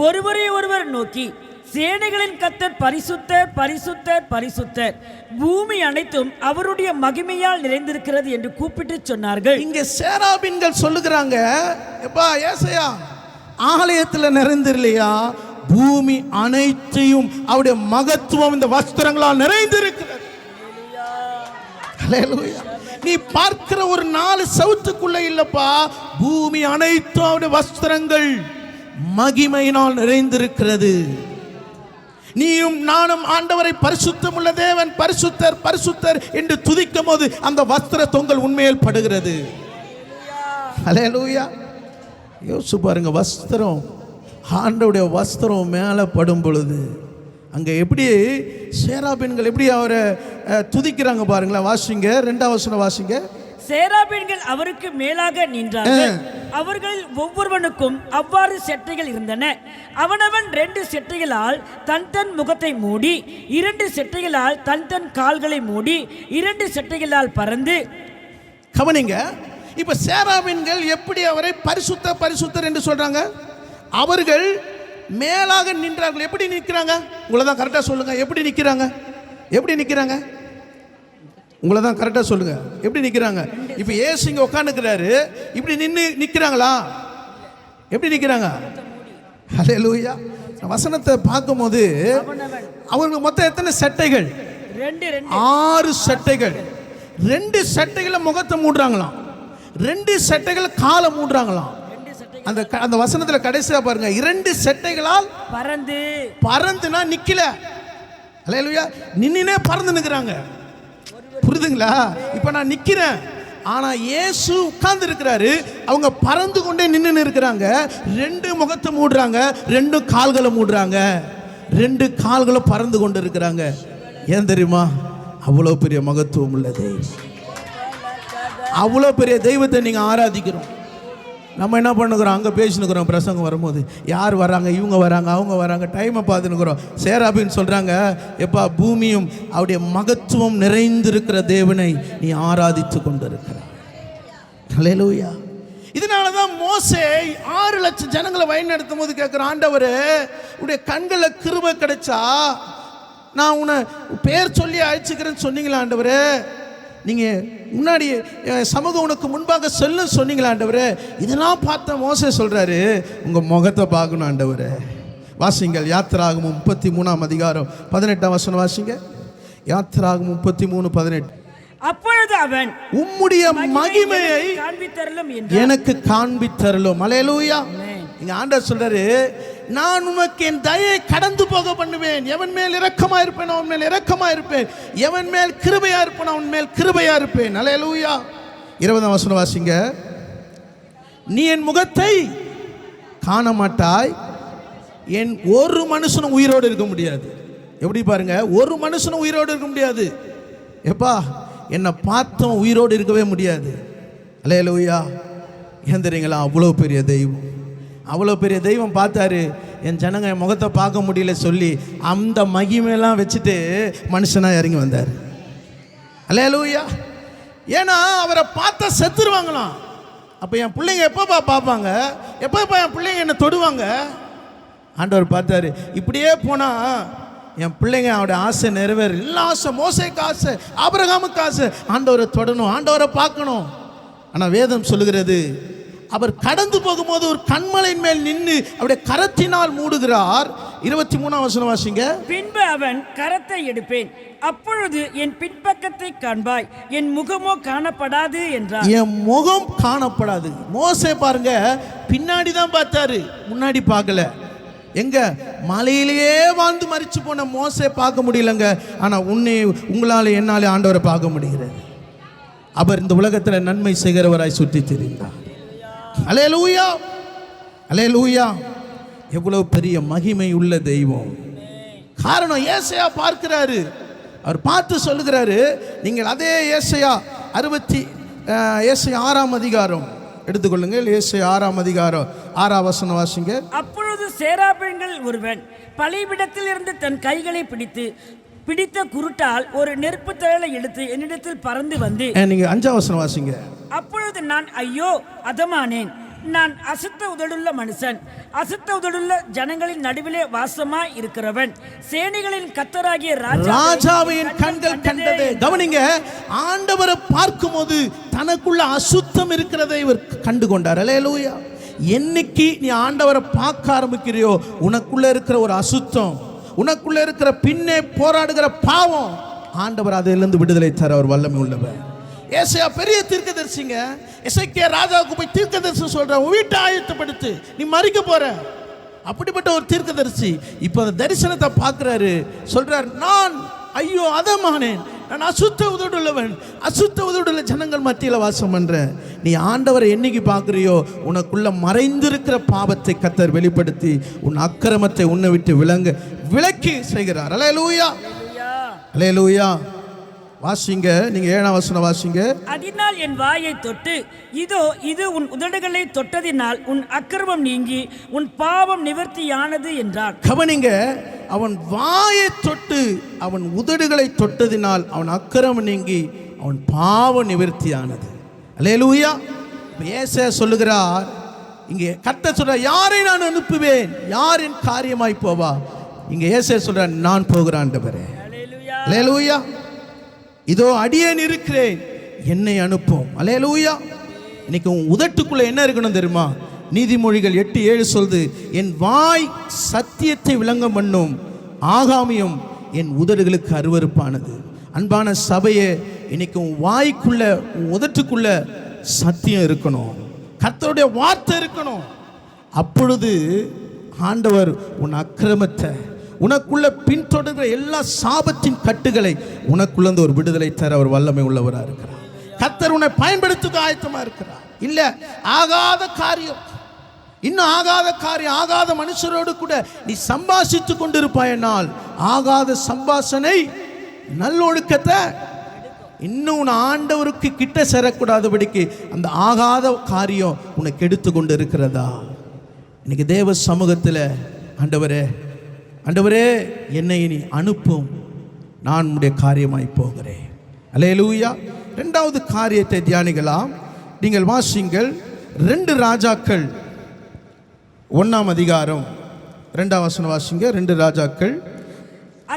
ஒருவரை ஒருவர் நோக்கி சேனைகளின் கர்த்தர் பரிசுத்தர் பரிசுத்தர் பரிசுத்தர், பூமி அனைத்தும் அவருடைய மகிமையால் நிறைந்திருக்கிறது என்று கூப்பிட்டு சொன்னார்கள். இங்க சேராபீன்கள் சொல்லுகிறாங்க, எப்பா ஏசாயா ஆலயத்தில் நிறைந்திருலையா? பூமி அனைத்தையும் அவருடைய மகத்துவம் இந்த வஸ்திரங்களால் நிறைந்திருக்கிறது. அல்லேலூயா. நீ பார்க்கிற ஒரு 4 செவுத்துக்குள்ள இல்லப்பா, பூமி அனைத்தும் அவருடைய வஸ்திரங்கள் மகிமையினால் நிறைந்திருக்கிறது. நீயும் நானும் ஆண்டவரை பரிசுத்தம் உள்ள தேவன், பரிசுத்தர் பரிசுத்தர் என்று துதிக்கும் போது அந்த வஸ்திர தொங்கல் உண்மையில் படுகிறது. அல்லேலூயா. யோசிச்சு பாருங்க, வஸ்திரம் ஆண்டவருடைய வஸ்திரம் மேலே படும் பொழுது அங்கே எப்படி சேராபீன்கள் எப்படி அவரை துதிக்கிறாங்க பாருங்களேன். வாசிங்க, 2வது வசனம் வாசிங்க. சேராபீன்கள் அவருக்கு மேலாக நின்றார்கள். அவர்களில் ஒவ்வொருவனுக்கும் அவ்வாறு செட்டைகள் இருந்தன. அவனவன் 2 செட்டைகளால் தன் தன் முகத்தை மூடி, 2 செட்டைகளால் தன் தன் கால்களை மூடி, 2 செட்டைகளால் பறந்து. கவனிங்க, இப்ப சேராபீன்கள் எப்படி அவரை பரிசுத்த பரிசுத்தர் என்று சொல்றாங்க? அவர்கள் மேலாக நின்றார்கள். எப்படி நிற்கிறாங்க? உங்களை தான் கரெக்டாக சொல்லுங்க. எப்படி நிற்கிறாங்க? எப்படி நிற்கிறாங்க? உங்களை தான் கரெக்டாக சொல்லுங்க. எப்படி நிற்கிறாங்க? இப்போ ஏசு இங்கே உட்காந்துக்கிறாரு, இப்படி நிற்கிறாங்களா? எப்படி நிற்கிறாங்க? ஹல்லேலூயா. வசனத்தை பார்க்கும்போது அவங்களுக்கு மொத்தம் எத்தனை சட்டைகள்? 6 சட்டைகள். 2 சட்டைகளை முகத்தை மூடுறாங்களாம், 2 சட்டைகள் காலை மூடுறாங்களாம். அந்த வசனத்தில் கடைசியாக பாருங்க, 2 சட்டைகளால் பறந்துனா நிக்கல. ஹல்லேலூயா. நின்னே பறந்து நிற்கிறாங்க. புரியுதுங்களா? இப்போ நான் நிற்கிறேன், ஆனால் இயேசு உட்கார்ந்து இருக்கிறாரு. அவங்க பறந்து கொண்டே நின்று இருக்கிறாங்க. 2 முகத்தை மூடுறாங்க, 2 கால்களை மூடுறாங்க, 2 கால்களும் பறந்து கொண்டு இருக்கிறாங்க. ஏன் தெரியுமா? அவ்வளோ பெரிய மகத்துவம் உள்ள தெய்வம், அவ்வளோ பெரிய தெய்வத்தை நீங்கள் ஆராதிக்கிறோம். நம்ம என்ன பண்ணுக்கிறோம்? அங்கே பேசினுக்கிறோம். பிரசங்கம் வரும்போது யார் வராங்க, இவங்க வராங்க, அவங்க வராங்க, டைமை பார்த்துனுக்குறோம். சேராபின்னு சொல்கிறாங்க, எப்பா பூமியும் அவருடைய மகத்துவம் நிறைந்திருக்கிற தேவனை நீ ஆராதித்து கொண்டு இருக்கிற. ஹல்லேலூயா. இதனால தான் மோசே 6 லட்சம் ஜனங்களை வழிநடத்தும் போது கேட்குற, ஆண்டவரே உடைய கண்களை கிருபை கிடைச்சா நான் உன்னை பேர் சொல்லி அழைச்சிக்கிறேன்னு சொன்னீங்களா ஆண்டவரே? நீங்கள் முன்னாடி சமூகம் உனக்கு முன்பாக சொல்ல சொன்னீங்களா ஆண்டவரே? இதெல்லாம் பார்த்த மோசே சொல்கிறாரு, உங்கள் முகத்தை பார்க்கணும் ஆண்டவரே. வாசிங்கள், யாத்திராகமம் 33ஆம் அதிகாரம் 18ஆம் வசனம் வாசிங்க. யாத்திராகமம் 33:18. அப்பொழுது அவன், உம்முடைய மகிமையை எனக்கு காண்பித்தருளும். ஹல்லேலூயா. இங்க ஆண்டவர் சொல்றாரு, நான் உனக்கு என் தயை கடந்து போக பண்ணுவேன். எவன் மேல் இரக்கமா இருப்பேன் அவன் மேல் இரக்கமா இருப்பேன், எவன் மேல் கிருபையா இருப்பேன் அவன் மேல் கிருபையா இருப்பேன். ஹல்லேலூயா. 20ஆம் வசனம் வாசிங்க. நீ என் முகத்தை காண மாட்டாய், என் ஒரு மனுஷனும் உயிரோடு இருக்க முடியாது. எப்படி பாருங்க, ஒரு மனுஷனும் உயிரோடு இருக்க முடியாது. எப்பா என்னை பார்த்தோம் உயிரோடு இருக்கவே முடியாது. ஹல்லேலூயா. ஏன் தெரியுங்களா? அவ்வளோ பெரிய தெய்வம், அவ்வளோ பெரிய தெய்வம் பார்த்தாரு. என் ஜனங்க என் முகத்தை பார்க்க முடியல சொல்லி அந்த மகிமையெல்லாம் வச்சுட்டு மனுஷனாக இறங்கி வந்தார். ஹல்லேலூயா. ஏன்னா அவரை பார்த்தா செத்துருவாங்களாம். அப்போ என் பிள்ளைங்க எப்போப்பா பார்ப்பாங்க, எப்போப்பா என் பிள்ளைங்க என்னை தொடுவாங்க? ஆண்டவர் பார்த்தாரு, இப்படியே போனால் என் பிள்ளைங்க அவருடைய ஆசை நிறைவேறு. எல்லா ஆசை, மோசேக்கு ஆசை, ஆபிரகாமுக்கு ஆசை, ஆண்டவரை தொடணும், ஆண்டவரை பார்க்கணும். ஆனால் வேதம் சொல்லுகிறது, அவர் கடந்து போகும்போது ஒரு கண்மலையின் மேல் நின்று அவருடைய கரத்தினால் மூடுகிறார். 23ஆம் வசனம் வாசிங்க. பின்பு அவன் கரத்தை எடுப்பேன், அப்பொழுது என் பின்பக்கத்தை காண்பாய், என் முகமோ காணப்படாது என்றார். என் முகம் காணப்படாது. மோசே பாருங்க, பின்னாடி தான் பார்த்தாரு, முன்னாடி பார்க்கல. எங்க மலையிலேயே வாழ்ந்து மரிச்சு போன மோசே பார்க்க முடியலங்க. ஆனா உங்களால என்னாலே ஆண்டவரை பார்க்க முடிகிறது. அவர் இந்த உலகத்தில் நன்மை செய்கிறவராய் சுற்றி திரிந்தார். அல்லேலூயா, அல்லேலூயா. எவ்வளவு பெரிய மகிமை உள்ள தெய்வம். காரணம், ஏசாயா பார்க்கிறாரு, அவர் பார்த்து சொல்லுகிறாரு. நீங்கள் அதே ஏசாயா 6ஆம் அதிகாரம் எடுத்துக்கொள்ளுங்கள். ஏசாயா 6ஆம் அதிகாரம் 6ஆம் வசனம் வாசிங்க. அப்பொழுது சேராபீன்கள் ஒருவன் பலிபீடத்தில் இருந்து தன் கைகளை பிடித்த குருட்டால் ஒரு நெருப்பு தழலை எடுத்து என்னிடத்தில் பறந்து வந்து. நீங்க 5ஆம் வசனம் வாசிங்க. அப்பொழுது நான், ஐயோ அதமானேன், நான் அசுத்த உதடுள்ள மனுஷன், அசுத்த உதடுள்ள ஜனங்களின் நடுவிலே வாசமாய் இருக்கிறவன், சேனைகளின் கர்த்தராகிய ராஜாவின் கண்கள் கண்டதே. கவனிங்க, ஆண்டவரை பார்க்கும்போது தனக்குள்ள அசுத்தம் இருக்கிறதை இவர் கண்டு கொண்டார். அல்லேலூயா. என்னைக்கு நீ ஆண்டவரை பார்க்க ஆரம்பிக்கிறியோ, உனக்குள்ள இருக்கிற ஒரு அசுத்தம், உனக்குள்ள இருக்கிற பின்னே போராடுகிற பாவம், ஆண்டவர் அதிலிருந்து விடுதலை தர அவர் வல்லமை உள்ளவர். ஏசாயா பெரிய தீர்க்கதரிசிங்க. எசேக்கியா ராஜாவுக்கு போய் தீர்க்கதரிசி சொல்றார், வீட்டை ஆயத்தப்படுத்து, நீ மரிக்க போற. அப்படிப்பட்ட ஒரு தீர்க்கதரிசி இப்போ அந்த தரிசனத்தை பார்க்கிறாரு. சொல்றார், நான் ஐயோ அதமானேன், நான் அசுத்த உதடுள்ளவன், அசுத்த உதடுள்ள ஜனங்கள் மத்தியில் வாசம் பண்றேன். நீ ஆண்டவரை என்னைக்கு பார்க்குறியோ உனக்குள்ள மறைந்திருக்கிற பாவத்தை கர்த்தர் வெளிப்படுத்தி உன் அக்கிரமத்தை உன்னை விட்டு விலக்கி செய்கிறார். அல்லேலூயா, அல்லேலூயா. வாசிங்க, நீங்க 7ஆம் வசனம் வாசிங்க. அதனால் என் வாயை தொட்டு, இதோ இது உன் உதடுகளை தொட்டதினால் உன் அக்கிரமம் நீங்கி உன் பாவம் நிவர்த்தியானது என்றார். கவனிங்க, அவன் வாயை தொட்டு அவன் உதடுகளை தொட்டதினால் அவன் அக்கிரமம் நீங்கி அவன் பாவம் நிவர்த்தியானது. அல்லேலூயா. ஏசாயா சொல்லுகிறார், இங்கே கர்த்தர் சொல்றார், யாரை நான் அனுப்புவேன், யார் என் காரியமாய் போவா? இங்க ஏசாயா சொல்றார், நான் போகிறேன் ஆண்டவரே. அல்லேலூயா. இதோ அடியேன் இருக்கிறேன், என்னை அனுப்பும். அல்லேலூயா. இன்னைக்கு உன் உதட்டுக்குள்ள என்ன இருக்கணும் தெரியுமா? நீதிமொழிகள் 8:7 சொல்லுது, என் வாய் சத்தியத்தை விளங்க பண்ணும், ஆகாமியும் என் உதடுகளுக்கு அருவருப்பானது. அன்பான சபையே, இன்னைக்கு உன் வாய்க்குள்ள உன் உதட்டுக்குள்ள சத்தியம் இருக்கணும், கர்த்தருடைய வார்த்தை இருக்கணும். அப்பொழுது ஆண்டவர் உன் அக்கிரமத்தை, உனக்குள்ள பின்தொடர்கிற எல்லா சாபத்தின் கட்டுகளை உனக்குள்ள ஒரு விடுதலை தர அவர் வல்லமை உள்ளவராக இருக்கிறார். கர்த்தர் உன்னை பயன்படுத்த ஆயத்தமா இருக்கிறார். இல்ல ஆகாத காரியம், இன்னும் ஆகாத காரியம், ஆகாத மனுஷரோடு கூட நீ சம்பாஷித்து கொண்டிருப்பாயனால் ஆகாத சம்பாஷணை நல்லொழுக்கத்தை இன்னும் உன் ஆண்டவருக்கு கிட்ட சேரக்கூடாதபடிக்கு அந்த ஆகாத காரியம் உனக்கு எடுத்து கொண்டு இருக்கிறதா? இன்னைக்கு தேவ சமூகத்தில் ஆண்டவரே, ஆண்டவரே என்னை நீ அனுப்பும், நான் உன்னுடைய காரியமாய் போகிறேன். அல்லேலூயா. 2வது காரியத்தை தியானிக்கலாம். நீங்கள் வாசிங்கள் 2 ராஜாக்கள் 1ஆம் அதிகாரம் 2ஆம் வசனம் வாசிங்க. 2 ராஜாக்கள்.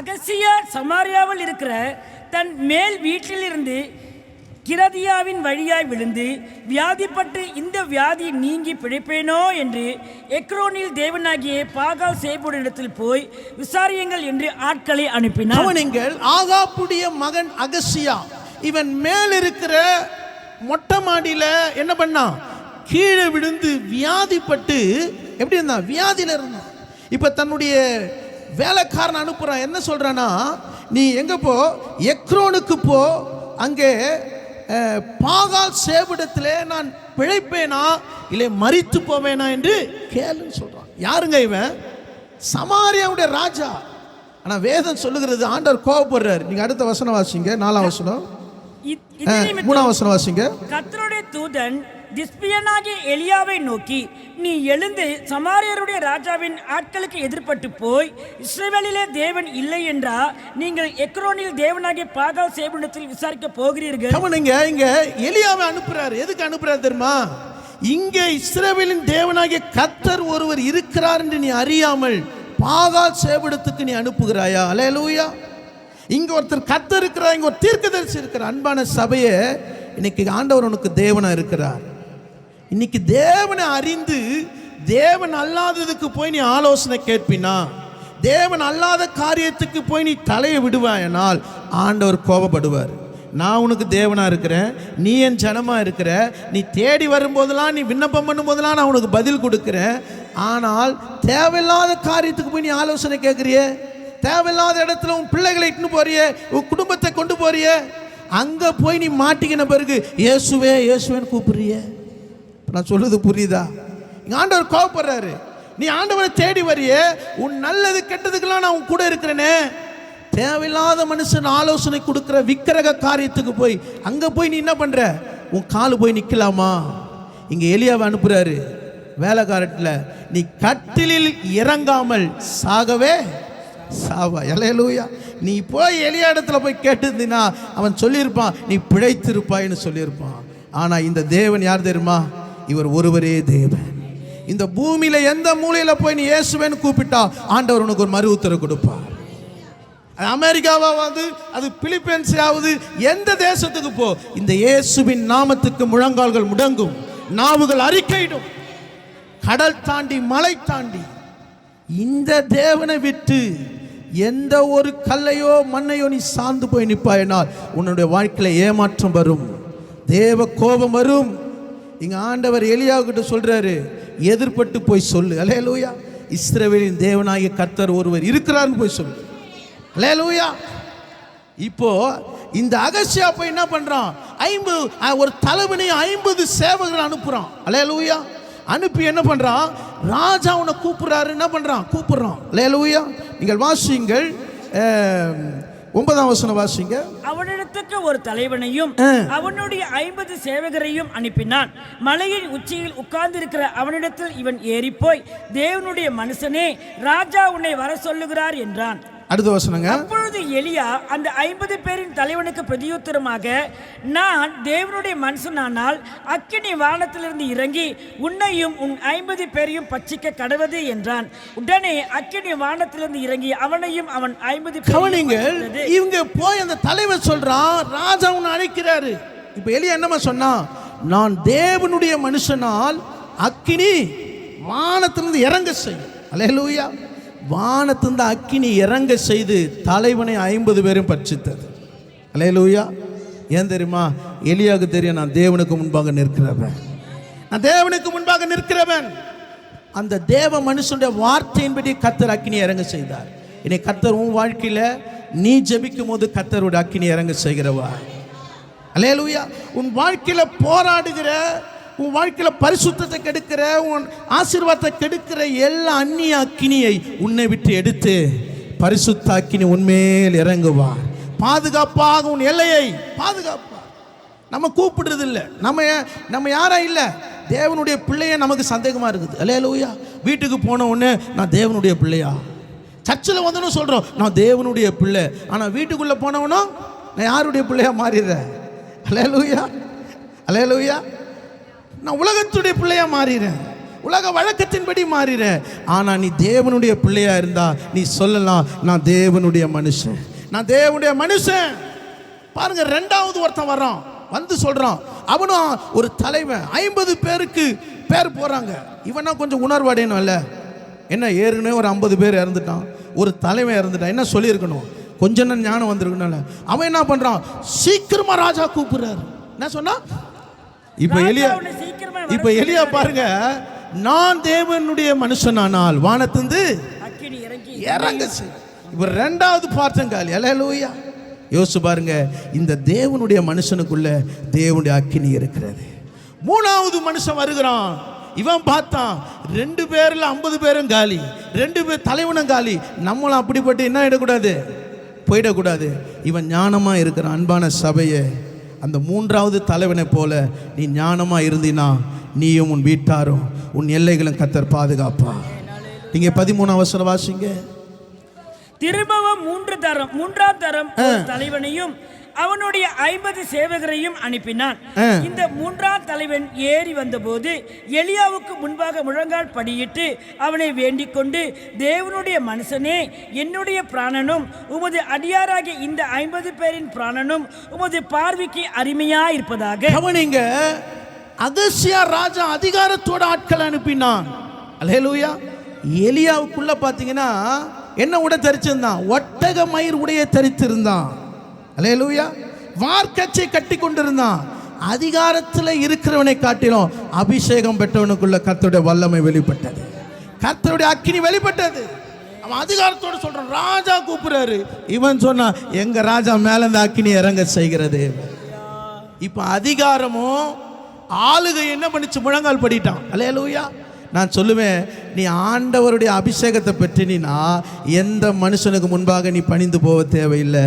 அகசியா சமாரியாவில் இருக்கிற தன் மேல் வீட்டிலிருந்து கிரதியாவின் வழியாய் விழுந்து வியாதிப்பட்டு இந்த வியாதி நீங்கி பிழைப்பேனோ என்று எக்ரோனில் தேவனாகிய பாகால் சேபுடத்தில் போய் விசாரியுங்கள் என்று ஆட்களை அனுப்பினார். நீங்கள் ஆகாப்புடைய மகன் அகசியா, இவன் மேல் இருக்கிற மொட்டை மாடியில என்ன பண்ணான்? கீழே விழுந்து வியாதிப்பட்டு, எப்படி இருந்தான்? வியாதியில இருந்தான். இப்ப தன்னுடைய வேலைக்காரன் அனுப்புறான். என்ன சொல்றானா, நீ எங்க போ, எக்ரோனுக்கு போ, அங்கே பாகால் சேவிடத்திலே நான் பிழைப்பேனா இல்லை மரித்து போவேனா என்று கேளுன்னு சொல்றான். யாருங்க இவன்? சமாரியாவுடைய ராஜா. ஆனா வேதம் சொல்லுகிறது ஆண்டவர் கோபப்படுறார். நீங்க அடுத்த வசனம் வாசிங்க, 4ஆம் வசனம். 3ஆம் வசனம் வாசிங்க. கர்த்தருடைய தூதன் திஸ்பியனாகிய எலியாவை நோக்கி, நீ எழுந்து சமாரியருடைய ராஜாவின் ஆட்களுக்கு எதிர்பட்டு போய் இஸ்ரவேலிலே தேவன் இல்லை என்றா நீங்கள் எக்ரோனில் தேவனாகிய பாகால் சேபுடத்தில் விசாரிக்க போகிறீர்கள். கவனிங்க, இங்க எலியாவை அனுப்புறாரு. எதுக்கு அனுப்புறாரு தெரியுமா? இங்க இஸ்ரவேலின் தேவனாகிய கர்த்தர் ஒருவர் இருக்கிறார் என்று நீ அறியாமல் பாகால் சேபுடத்துக்கு நீ அனுப்புகிறாயா? அல்லேலூயா. இங்க ஒருத்தர் கர்த்தர் இருக்கிறார், இங்க ஒரு தீர்க்கதரிசி இருக்கிறார். அன்பான சபையே, இன்னைக்கு ஆண்டவர் உனக்கு தேவனா இருக்கிறார். இன்னைக்கு தேவனை அறிந்து தேவன் அல்லாததுக்கு போய் நீ ஆலோசனை கேட்பினா, தேவன் அல்லாத காரியத்துக்கு போய் நீ தலையை விடுவாயனால் ஆண்டவர் கோபப்படுவார். நான் உனக்கு தேவனா இருக்கிறேன், நீ என் ஜனமா இருக்கிற, நீ தேடி வரும்போதெல்லாம், நீ விண்ணப்பம் பண்ணும் போதெல்லாம் நான் உனக்கு பதில் கொடுக்கிறேன். ஆனால் தேவையில்லாத காரியத்துக்கு போய் நீ ஆலோசனை கேட்குறியே, தேவையில்லாத இடத்துல உன் பிள்ளைகளை இட்டுன்னு போறியே, உன் குடும்பத்தை கொண்டு போறியே, அங்க போய் நீ மாட்டிக்கின பிறகு இயேசுவே இயேசுவேன்னு கூப்பிடுறியே. நான் சொல்றது புரியுதா? ஆண்டவர் கோபப்படுறாரு. நீ ஆண்டவரை தேடி வரியே, உன் நல்லது கெட்டதுக்கெல்லாம் நான் உன் கூட இருக்கிறேனே. தேவையில்லாத மனுஷன் ஆலோசனை கொடுக்கிற விக்கிரக காரியத்துக்கு போய் அங்க போய் நீ என்ன பண்ற? உன் காலு போய் நிக்கலாமா? இங்க எலியாவை அனுப்புறாரு வேலைக்காரத்துல, நீ கட்டிலில் இறங்காமல் சாகவே சாவா. அல்லேலூயா. நீ போய் எலியா இடத்துல போய் கேட்டிருந்தீனா அவன் சொல்லியிருப்பான், நீ பிழைத்திருப்பாய்ன்னு சொல்லியிருப்பான். ஆனா இந்த தேவன் யார் தெரியுமா? இவர் ஒருவரே தேவன். இந்த பூமியில எந்த மூலையில போய் நீ இயேசுவேன்னு கூப்பிட்டா ஆண்டவர் உனக்கு ஒரு மறு உத்தரவு கொடுப்பார். அமெரிக்காவாவது, அது பிலிப்பைன்ஸாவது, எந்த தேசத்துக்கு போ, இந்த இயேசுவின் நாமத்துக்கு முழங்கால்கள் முடங்கும், நாவுகள் அறிக்கையிடும். கடல் தாண்டி மலை தாண்டி இந்த தேவனை விட்டு எந்த ஒரு கல்லையோ மண்ணையோ நீ சார்ந்து போய் நிற்பாயினால் உன்னுடைய வாழ்க்கையில ஏமாற்றம் வரும், தேவ கோபம் வரும். இங்க ஆண்டவர் எலியாவுக்கிட்ட சொல்றாரு, எதிர்பட்டு போய் சொல்லு. அல்லேலூயா. இஸ்ரவேலின் தேவனாகிய கர்த்தர் ஒருவர் இருக்கிறார்னு போய் சொல்லு. அல்லேலூயா. இப்போ இந்த அகசியா போய் என்ன பண்றான், 50 ஒரு தலைவனை 50 சேவகர்கள் அனுப்புறான். அல்லேலூயா. அனுப்பி என்ன பண்றான், ராஜா உன்னை கூப்பிடுறாரு, என்ன பண்றான், கூப்பிடுறான். அல்லேலூயா. நீங்கள் வாசிங்கள் 9ஆம் வசனம் வாசிங்க. அவனிடத்துக்கு ஒரு தலைவனையும் அவனுடைய 50 சேவகரையும் அனுப்பினான். மலையின் உச்சியில் உட்கார்ந்திருக்கிற அவனிடத்தில் இவன் ஏறி போய், தேவனுடைய மனுஷனே, ராஜா உன்னை வர சொல்லுகிறார் என்றான். அடுத்த வசனங்க. அப்பொழுது எலியா அந்த 50 பேரின் தலைவனுக்கு பிரதியுத்தரமாக, நான் தேவனுடைய மனுஷனானால் அக்கினி வானத்திலிருந்து இறங்கி உன்னையும் உன் 50 பேரையும் பட்சிக்க கடவது என்றான். உடனே அக்கினி வானத்திலிருந்து இறங்கி அவனையும் அவன் 50 கவனிங்கள். இவங்க போய் அந்த தலைவர் சொல்றான், ராஜா உன்னை அழைக்கிறாரு. இப்ப எலியா என்னமா சொன்னா, நான் தேவனுடைய மனுஷனால் அக்கினி வானத்திலிருந்து இறங்க செய்யும். அல்லேலூயா. வானத்திலிருந்து அக்கினி இறங்க செய்து தலைவனை 50 பேரும் பட்சித்தது. அல்லேலூயா. ஏன் தெரியுமா, எலியாவுக்கு தெரியும், நான் தேவனுக்கு முன்பாக நிற்கிறவன், நான் தேவனுக்கு முன்பாக நிற்கிறவன். அந்த தேவ மனுஷனுடைய வார்த்தையின்படி கர்த்தர் அக்கினி இறங்க செய்தார். இனி கர்த்தர் உன் வாழ்க்கையில நீ ஜெபிக்கும் போது கர்த்தருடைய அக்கினி இறங்க செய்கிறவா. அல்லேலூயா. உன் வாழ்க்கையில போராடுகிற, உன் வாழ்க்கையில பரிசுத்தத்தை கெடுக்கிற, உன் ஆசீர்வாதத்தை கெடுக்கிற எல்லா அந்நிய அக்கினியை உன்னை விட்டு எடுத்து பரிசுத்த அக்கினி உன்மேல் இறங்குவார். பாதுகாப்பாக உன் எல்லையை பாதுகாப்பார். நம்ம கூப்பிடுறது இல்லை, நம்ம யாரா இல்லை, தேவனுடைய பிள்ளைய நமக்கு சந்தேகமா இருக்குது. அல்லேலூயா. வீட்டுக்கு போன உடனே நான் தேவனுடைய பிள்ளையா, சர்ச்சில் வந்தோன்னு சொல்றோம் நான் தேவனுடைய பிள்ளை, ஆனா வீட்டுக்குள்ள போனவனும் நான் யாருடைய பிள்ளையா மாறிடுறேன். அல்லேலூயா. அல்லேலூயா. நான் உலகத்துடைய பிள்ளையா மாறிறேன், உலக வழக்கத்தின்படி மாறிறேன். ஆனா நீ தேவனுடைய பிள்ளையா இருந்தா நீ சொல்லலாம், நான் தேவனுடைய மனுஷன், நான் தேவனுடைய மனுஷன். பாருங்க, 2வது ஒருத்தன் வர்றான், வந்து சொல்றான், அவனும் ஒரு தலைவன், 50 பேருக்கு பேர் போறாங்க. இவனா கொஞ்சம் உணர்வடையணும் இல்ல, என்ன ஏற்கனவே ஒரு 50 பேர் இறந்துட்டான், ஒரு தலைவன் இறந்துட்டான், என்ன சொல்லியிருக்கணும், கொஞ்சம் ஞானம் வந்திருக்கணும்ல. அவன் என்ன பண்றான், சீக்கிரமா ராஜா கூப்பிடுறாரு. என்ன சொன்னா, இப்ப எலியா பாருங்க, நான் தேவனுடைய மனுஷனானால் வானத்திலிருந்து இறங்க. இப்ப 2வது பார்த்தங்காலி. அல்லேலூயா. யோசிச்சு பாருங்க, இந்த தேவனுடைய மனுஷனுக்குள்ள தேவனுடைய அக்கினி இருக்கிறது. 3வது மனுஷன் வருகிறான். இவன் பார்த்தான் 2 பேர்ல 50 பேரும் காலி, 2 பேர் தலைவனும் காலி. நம்மளும் அப்படிப்பட்டு என்ன இடக்கூடாது, போயிடக்கூடாது. இவன் ஞானமா இருக்கிறான். அன்பான சபையை, அந்த 3வது தலைவனை போல நீ ஞானமா இருந்தினா நீயும் உன் வீட்டாரும் உன் எல்லைகளும் கர்த்தர் பாதுகாப்பா. நீங்க 13ஆம் வசனம் வாசிங்க. திரும்பவும் 3ஆம் தரம் தலைவனையும் அவனுடைய 50 சேவகரையும் அனுப்பினான். இந்த 3ஆம் தலைவன் ஏறி வந்தபோது எலியாவுக்கு முன்பாக முழங்கால் படியிட்டு அவனை வேண்டிக் கொண்டு, தேவனுடைய மனுஷனே, என்னுடைய பிராணனும் உமது அடியாராகிய இந்த 50 பேரின் பிராணனும் உமது பார்வைக்கு அருமையா இருப்பதாக. கவனிங்க, அகசியா ராஜா அதிகாரத்தோட ஆட்கள் அனுப்பினான். அல்லேலூயா. எலியாவுக்குள்ள பாத்தீங்கன்னா என்ன உடை தரிச்சிருந்தான், ஒட்டக மயிர் உடைய தரித்திருந்தான். அல்லேலூயா. வார்க்கச்சை கட்டி கொண்டிருந்தான். அதிகாரத்தில் இருக்கிறவனை காட்டிலும் அபிஷேகம் பெற்றவனுக்குள்ள கர்த்தருடைய வல்லமை வெளிப்பட்டது, கர்த்தருடைய அக்கினி வெளிப்பட்டது. அவன் அதிகாரத்தோடு சொல்றான், ராஜா கூப்பிடுறாரு. இவன் சொன்னா, எங்க ராஜா மேல இந்த அக்கினி இறங்க செய்கிறது. இப்ப அதிகாரமும் ஆளுகை என்ன பண்ணிச்சு, முழங்கால் படிட்டான். அல்லேலூயா. நான் சொல்லுவேன், நீ ஆண்டவருடைய அபிஷேகத்தை பெற்றினா எந்த மனுஷனுக்கு முன்பாக நீ பணிந்து போக தேவையில்லை.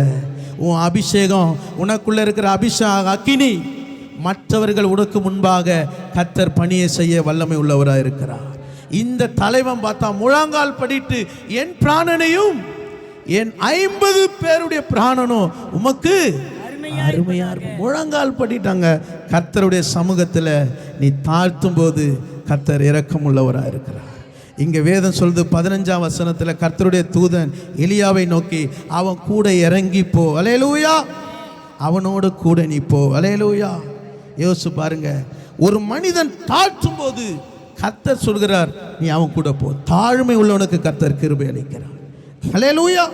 உன் அபிஷேகம், உனக்குள்ள இருக்கிற அபிஷேக அக்கினி மற்றவர்கள் உனக்கு முன்பாக கர்த்தர் பணியை செய்ய வல்லமை உள்ளவராக இருக்கிறார். இந்த தலைவன் பார்த்தா முழங்கால் படிட்டு, என் பிராணனையும் என் 50 பேருடைய பிராணனும் உமக்கு அருமையா இருக்கும். முழங்கால் படிட்டாங்க. கர்த்தருடைய சமூகத்தில் நீ தாழ்த்தும் போது கர்த்தர் இரக்கம் உள்ளவராக இருக்கிறார். இங்கே வேதம் சொல்லுது 15ஆம் வசனத்தில், கர்த்தருடைய தூதன் எலியாவை நோக்கி, அவன் கூட இறங்கி போ. அல்லேலூயா. அவனோடு கூட நீ போ. அல்லேலூயா. யோசிச்சு பாருங்க, ஒரு மனிதன் தாழ்த்தும் போது கர்த்தர் சொல்கிறார், நீ அவன் கூட போ. தாழ்மை உள்ளவனுக்கு கர்த்தர் கிருபை அளிக்கிறார். அல்லேலூயா.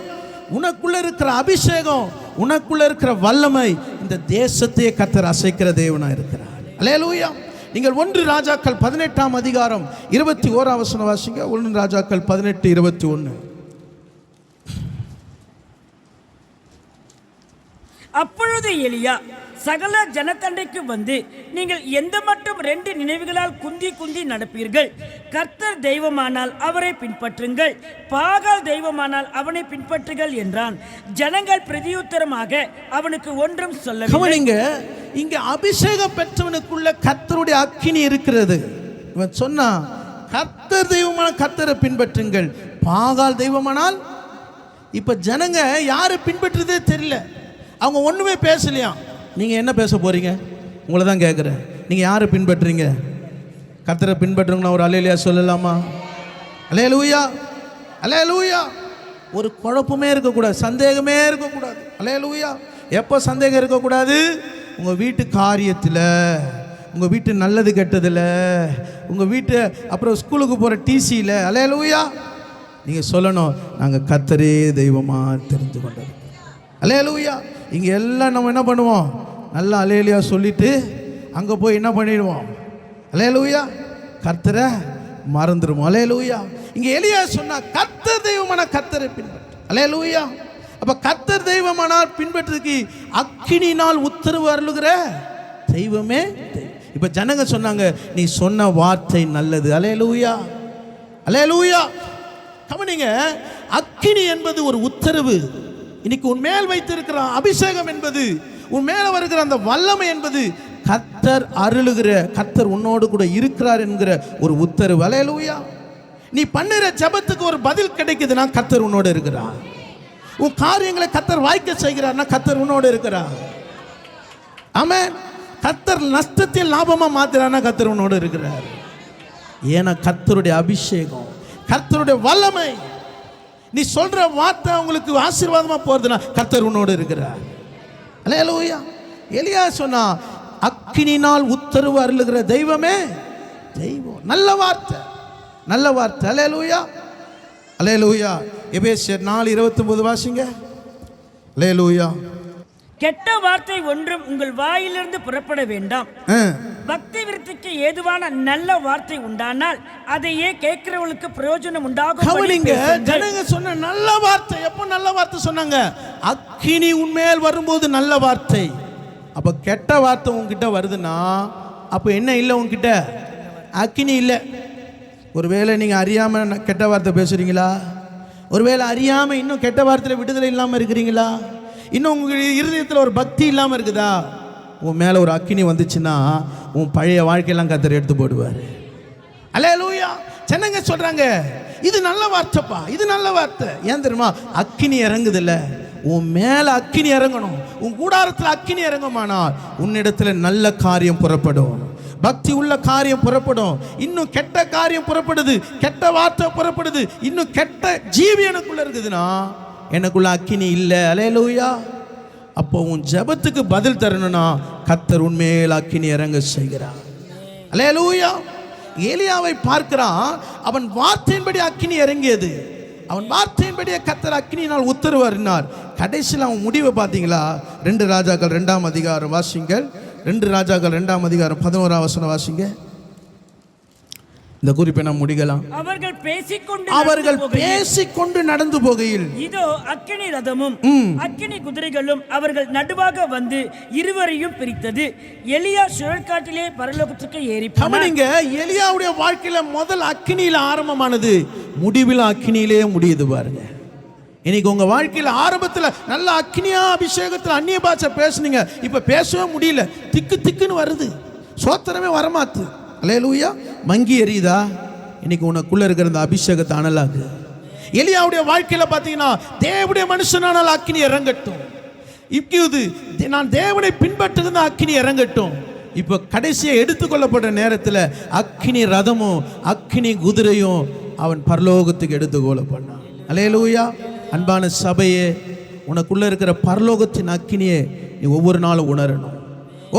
உனக்குள்ள இருக்கிற அபிஷேகம், உனக்குள்ள இருக்கிற வல்லமை இந்த தேசத்தையே கர்த்தர் அசைக்கிற தேவனா இருக்கிறார். அல்லேலூயா. நீங்கள் 1 ராஜாக்கள் 18ஆம் அதிகாரம் 21ஆம் வசனம் வாசிங்க. 1 ராஜாக்கள் 18:21. அப்பொழுது எலியா சகல ஜனத்தண்டைக்கு வந்து, நீங்கள் எந்த மட்டும் 2 நினைவுகளால் குந்தி குந்தி நடப்பீர்கள்? கர்த்தர் தெய்வமானால் அவரை பின்பற்றுங்கள், பாகால் தெய்வமானால் அவனை பின்பற்றுங்கள் என்றான். ஜனங்கள் பிரதியுத்தரமாக அவனுக்கு ஒன்றும் சொல்லவில்லை. இங்க அபிஷேகம் பெற்றவனுக்குள்ள கர்த்தருடைய அக்கினி இருக்கிறது. இவன் சொன்னா, கர்த்தர் தெய்வமான கர்த்தரை பின்பற்றுங்கள், பாகால் தெய்வமானால். இப்ப ஜனங்க யாரை பின்பற்றுறதே தெரியல, அவங்க ஒண்ணுமே பேசலையா. நீங்க என்ன பேச போறீங்க? உங்களை தான் கேட்குறேன். நீங்க யாரை பின்பற்றுறீங்க? கர்த்தரை பின்பற்றுங்களா? ஒரு அல்லேலூயா சொல்லலாமா? அல்லேலூயா, அல்லேலூயா. ஒரு குழப்பமே இருக்கக்கூடாது, சந்தேகமே இருக்கக்கூடாது. அல்லேலூயா. எப்போ சந்தேகம் இருக்கக்கூடாது? உங்கள் வீட்டு காரியத்தில், உங்கள் வீட்டு நல்லது கெட்டதில், உங்கள் வீட்டு அப்புறம் ஸ்கூலுக்கு போகிற டிசியில். அல்லேலூயா. நீங்கள் சொல்லணும், நாங்கள் கர்த்தரே தெய்வமாக தெரிந்து கொண்டது. அல்லேலூயா. இங்கே எல்லாம் நம்ம என்ன பண்ணுவோம்? நல்லா அல்லேலூயா சொல்லிட்டு அங்கே போய் என்ன பண்ணிடுவோம்? அல்லேலூயா, கர்த்தரை மறந்துடுவோம். அல்லேலூயா. இங்கே எலியா சொன்னா, கர்த்தர் தெய்வமான கர்த்தரை பின்பற்று. அல்லேலூயா. அப்போ கர்த்தர் தெய்வமானால் பின்பற்றுறதுக்கு அக்கினினால் உத்தரவு அருளுகிற தெய்வமே. இப்போ ஜனங்க சொன்னாங்க, நீ சொன்ன வார்த்தை நல்லது. அல்லேலூயா, அல்லேலூயா. கவனிங்க, அக்கினி என்பது ஒரு உத்தரவு. இன்னைக்கு உன் மேல் வைத்திருக்கிற அபிஷேகம் என்பது, உன் மேல வருகிற அந்த வல்லமை என்பது கர்த்தர் அருளுகிற, கர்த்தர் உன்னோடு கூட இருக்கிறார் என்கிற ஒரு உத்தரவு. அல்லேலூயா. நீ பண்ணுற ஜெபத்துக்கு ஒரு பதில் கிடைக்குதுன்னா கர்த்தர் உன்னோடு இருக்கிறார். உன் காரியங்களை கர்த்தர் வாய்க்க செய்கிறார்னா கர்த்தர் உன்னோடு இருக்கிறார். ஆமென். கர்த்தர் நஷ்டத்தில் லாபமா மாத்துறானா கர்த்தர் உன்னோடு இருக்கிறார். ஏன்னா கர்த்தருடைய அபிஷேகம், கர்த்தருடைய வல்லமை. நீ சொல்ற வார்த்தை உங்களுக்கு ஆசீர்வாதமா போறதுன்னா கர்த்தர் உன்னோடு இருக்கிறார். அல்லேலூயா. எலியா சொன்னா, அக்கினினால் உத்தரவு அருளுகிற தெய்வமே தெய்வம். நல்ல வார்த்தை, நல்ல வார்த்தை. அல்லேலூயா, அல்லேலூயா. எபேசியர் 4:29 வாசிங்க. அல்லேலூயா. கெட்ட வார்த்தை ஒன்றும் உங்கள் வாயிலிருந்து புறப்பட வேண்டாம். பக்தி விருத்திக்கு ஏதுவான நல்ல வார்த்தை உண்டானால் அதையே கேட்கிறவங்களுக்கு பிரயோஜனம் உண்டாகும். கவனிங்க, ஜனங்க சொன்ன நல்ல வார்த்தை. எப்போ நல்ல வார்த்தை சொன்னாங்க? அக்கினி உன்மேல் வரும்போது நல்ல வார்த்தை. அப்ப கெட்ட வார்த்தை உன்கிட்ட வருதுன்னா அப்ப என்ன இல்லை? உன்கிட்ட அக்கினி இல்லை. ஒருவேளை நீங்க அறியாம கெட்ட வார்த்தை பேசுறீங்களா? ஒருவேளை அறியாம இன்னும் கெட்ட வார்த்தையில விடுதலை இல்லாம இருக்கிறீங்களா? இன்னும் உங்க இருதயத்தில் ஒரு பக்தி இல்லாம இருக்குதா? உன் மேல ஒரு அக்கினி வந்துச்சுன்னா உன் பழைய வாழ்க்கையெல்லாம் கர்த்தர் எடுத்து போடுவார். அல்லேலூயா. ஜனங்க சொல்றாங்க, இது நல்ல வார்த்தைப்பா, இது நல்ல வார்த்தை. ஏன் தெரியுமா? அக்கினி இறங்குது இல்ல, உன் மேல அக்கினி இறங்கணும். உன் கூடாரத்தில் அக்கினி இறங்குமானால் உன்னிடத்துல நல்ல காரியம் புறப்படும், பக்தி உள்ள காரியம் புறப்படும். இன்னும் கெட்ட காரியம் புறப்படுது, கெட்ட வார்த்தை புறப்படுது, இன்னும் கெட்ட ஜீவி எனக்குள்ள இருக்குதுன்னா எனக்குள்ள அக்கினி இல்லை. அல்லேலூயா. அப்போ உன் ஜெபத்துக்கு பதில் தரணும்னா கர்த்தர் உன்மேல் அக்கினி இறங்க செய்கிறார். அல்லேலூயா. எலியாவை பார்க்கிறான், அவன் வார்த்தையின்படி அக்கினி இறங்கியது. அவன் வார்த்தையின்படியே கர்த்தர் அக்கினியினால் உத்தரவு அருளினார். கடைசியில் அவன் முடிவை பார்த்தீங்களா? 2 ராஜாக்கள் 2ஆம் அதிகாரம் வாசிங்கள். 2 ராஜாக்கள் 2ஆம் அதிகாரம் 11ஆம் வசனம் வாசிங்க. இந்த குறிப்பை நாம் முடிக்கலாம். அவர்கள் பேசிக்கொண்டு நடந்து போகையில் இதோ அக்கினி ரதமும் அக்கினி குதிரைகளும் அவர்கள் நடுவாக வந்து இருவரையும் பிரித்தது. எலியா சுழற்காட்டிலே பரலோகத்துக்கு ஏறி போனான். எலியாவுடைய வாழ்க்கையில முதல் அக்கினியில ஆரம்பமானது, முடிவில் அக்கினியிலே முடியுது பாருங்க. இன்னைக்கு உங்க வாழ்க்கையில ஆரம்பத்துல நல்ல அக்கினியா அபிஷேகத்துல அந்நிய பாஷை பேசுனீங்க, இப்ப பேசவே முடியல, திக்கு திக்குன்னு வருது, சோத்திரமே வரமாத்து. அல்லேலூயா. மங்கி எரியுதா? இன்னைக்கு உனக்குள்ள இருக்கிற அந்த அபிஷேகத்தை அனலாகு. எலியாவுடைய வாழ்க்கையில பாத்தீங்கன்னா, தேவனுடைய மனுஷனானால் அக்கினி இறங்கட்டும். இப்போது நான் தேவனை பின்பற்றுகிற அக்கினி இறங்கட்டும். இப்போ கடைசியை எடுத்துக்கொள்ளப்படுற நேரத்தில் அக்கினி ரதமும் அக்கினி குதிரையும் அவன் பரலோகத்துக்கு எடுத்துக்கொள்ளப்பட்டான். அல்லேலூயா. அன்பான சபையே, உனக்குள்ள இருக்கிற பரலோகத்தின் அக்கினியை நீ ஒவ்வொரு நாளும் உணரணும்,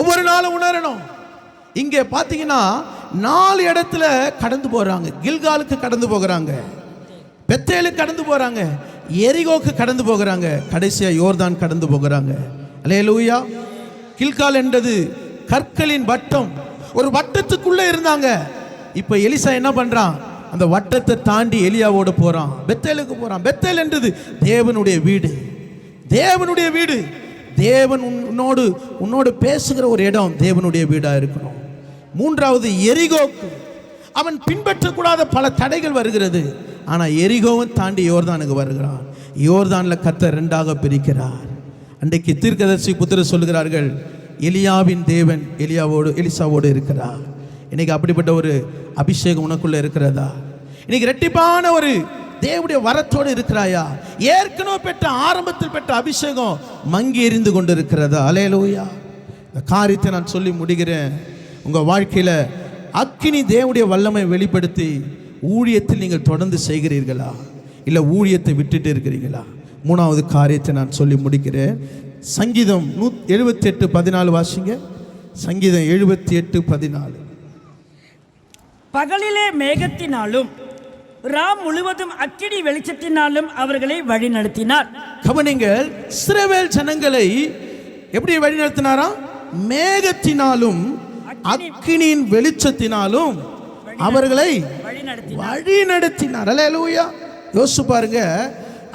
ஒவ்வொரு நாளும் உணரணும். இங்கே பார்த்தீங்கன்னா 4 இடத்துல கடந்து போறாங்க. கில்காலுக்கு கடந்து போகிறாங்க, பெத்தேலுக்கு கடந்து போறாங்க, எரிகோக்கு கடந்து போகிறாங்க, கடைசியா யோர்தான் கடந்து போகிறாங்க. அல்லேலூயா. கில்கால் என்றது கற்களின் வட்டம், ஒரு வட்டத்துக்குள்ள இருந்தாங்க. இப்ப எலிசா என்ன பண்றான்? அந்த வட்டத்தை தாண்டி எலியாவோடு போறான், பெத்தேலுக்கு போறான். பெத்தேல் என்றது தேவனுடைய வீடு, தேவனுடைய வீடு. தேவன் உன்னோடு பேசுகிற ஒரு இடம் தேவனுடைய வீடா இருக்கணும். மூன்றாவது எரிகோக்கு. அவன் பின்பற்றக்கூடாத பல தடைகள் வருகிறது. ஆனால் எரிகோவும் தாண்டி யோர்தானுக்கு வருகிறான். யோர்தானில் கர்த்தர் ரெண்டாக பிரிக்கிறார். அன்றைக்கு தீர்க்கதரிசி புத்திரர் சொல்கிறார்கள், எலியாவின் தேவன் எலிசாவோடு இருக்கிறார். இன்னைக்கு அப்படிப்பட்ட ஒரு அபிஷேகம் உனக்குள்ள இருக்கிறதா? இன்னைக்கு ரெட்டிப்பான ஒரு தேவனுடைய வரத்தோடு இருக்கிறாயா? ஏற்கனவே பெற்ற ஆரம்பத்தில் பெற்ற அபிஷேகம் மங்கி எறிந்து கொண்டு இருக்கிறதா? அல்லேலூயா. இந்த காரியத்தை நான் சொல்லி முடிகிறேன். உங்கள் வாழ்க்கையில் அக்கினி தேவனுடைய வல்லமை வெளிப்படுத்தி ஊழியத்தில் நீங்கள் தொடர்ந்து செய்கிறீர்களா, இல்லை ஊழியத்தை விட்டுட்டு இருக்கிறீங்களா? மூணாவது காரியத்தை நான் சொல்லி முடிக்கிறேன். சங்கீதம் 78:14 வாசிங்க. சங்கீதம் 78:14. பகலிலே மேகத்தினாலும் ராம் முழுவதும் அக்கினி வெளிச்சத்தினாலும் அவர்களை வழிநடத்தினார். கவனிங்கள், இஸ்ரவேல் ஜனங்களை எப்படி வழிநடத்தினாராம்? மேகத்தினாலும் அக்கினியின் வெளிச்சத்தினாலும் அவர்களை வழிநடத்தினார். அல்லேலூயா. யோசிச்சு பாருங்க,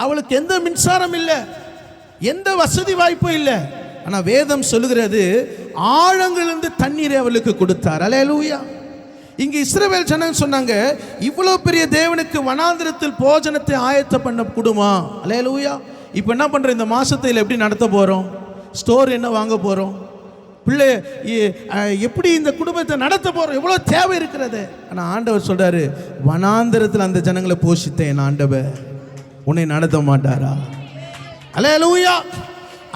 அவளுக்கு எந்த மின்சாரம் இல்லை, எந்த வசதி வாய்ப்பும் இல்லை. ஆனால் வேதம் சொல்லுகிறது ஆழங்களிலிருந்து தண்ணீரை அவளுக்கு கொடுத்தார். அல்லேலூயா. இங்கு இஸ்ரவேல் ஜனங்க சொன்னாங்க, இவ்வளோ பெரிய தேவனுக்கு வனாந்திரத்தில் போஜனத்தை ஆயத்த பண்ண கூடுமா? அல்லேலூயா. இப்போ என்ன பண்ணுறோம்? இந்த மாசத்தில் எப்படி நடத்த போகிறோம்? ஸ்டோர் என்ன வாங்க போகிறோம்? பிள்ளை எப்படி இந்த குடும்பத்தை நடத்த போகிறோம்? எவ்வளோ தேவை இருக்கிறது. ஆனால் ஆண்டவர் சொல்கிறாரு, வனாந்திரத்தில் அந்த ஜனங்களை போஷித்தேன் ஆண்டவர், உன்னை நடத்த மாட்டாரா? அல்லேலூயா.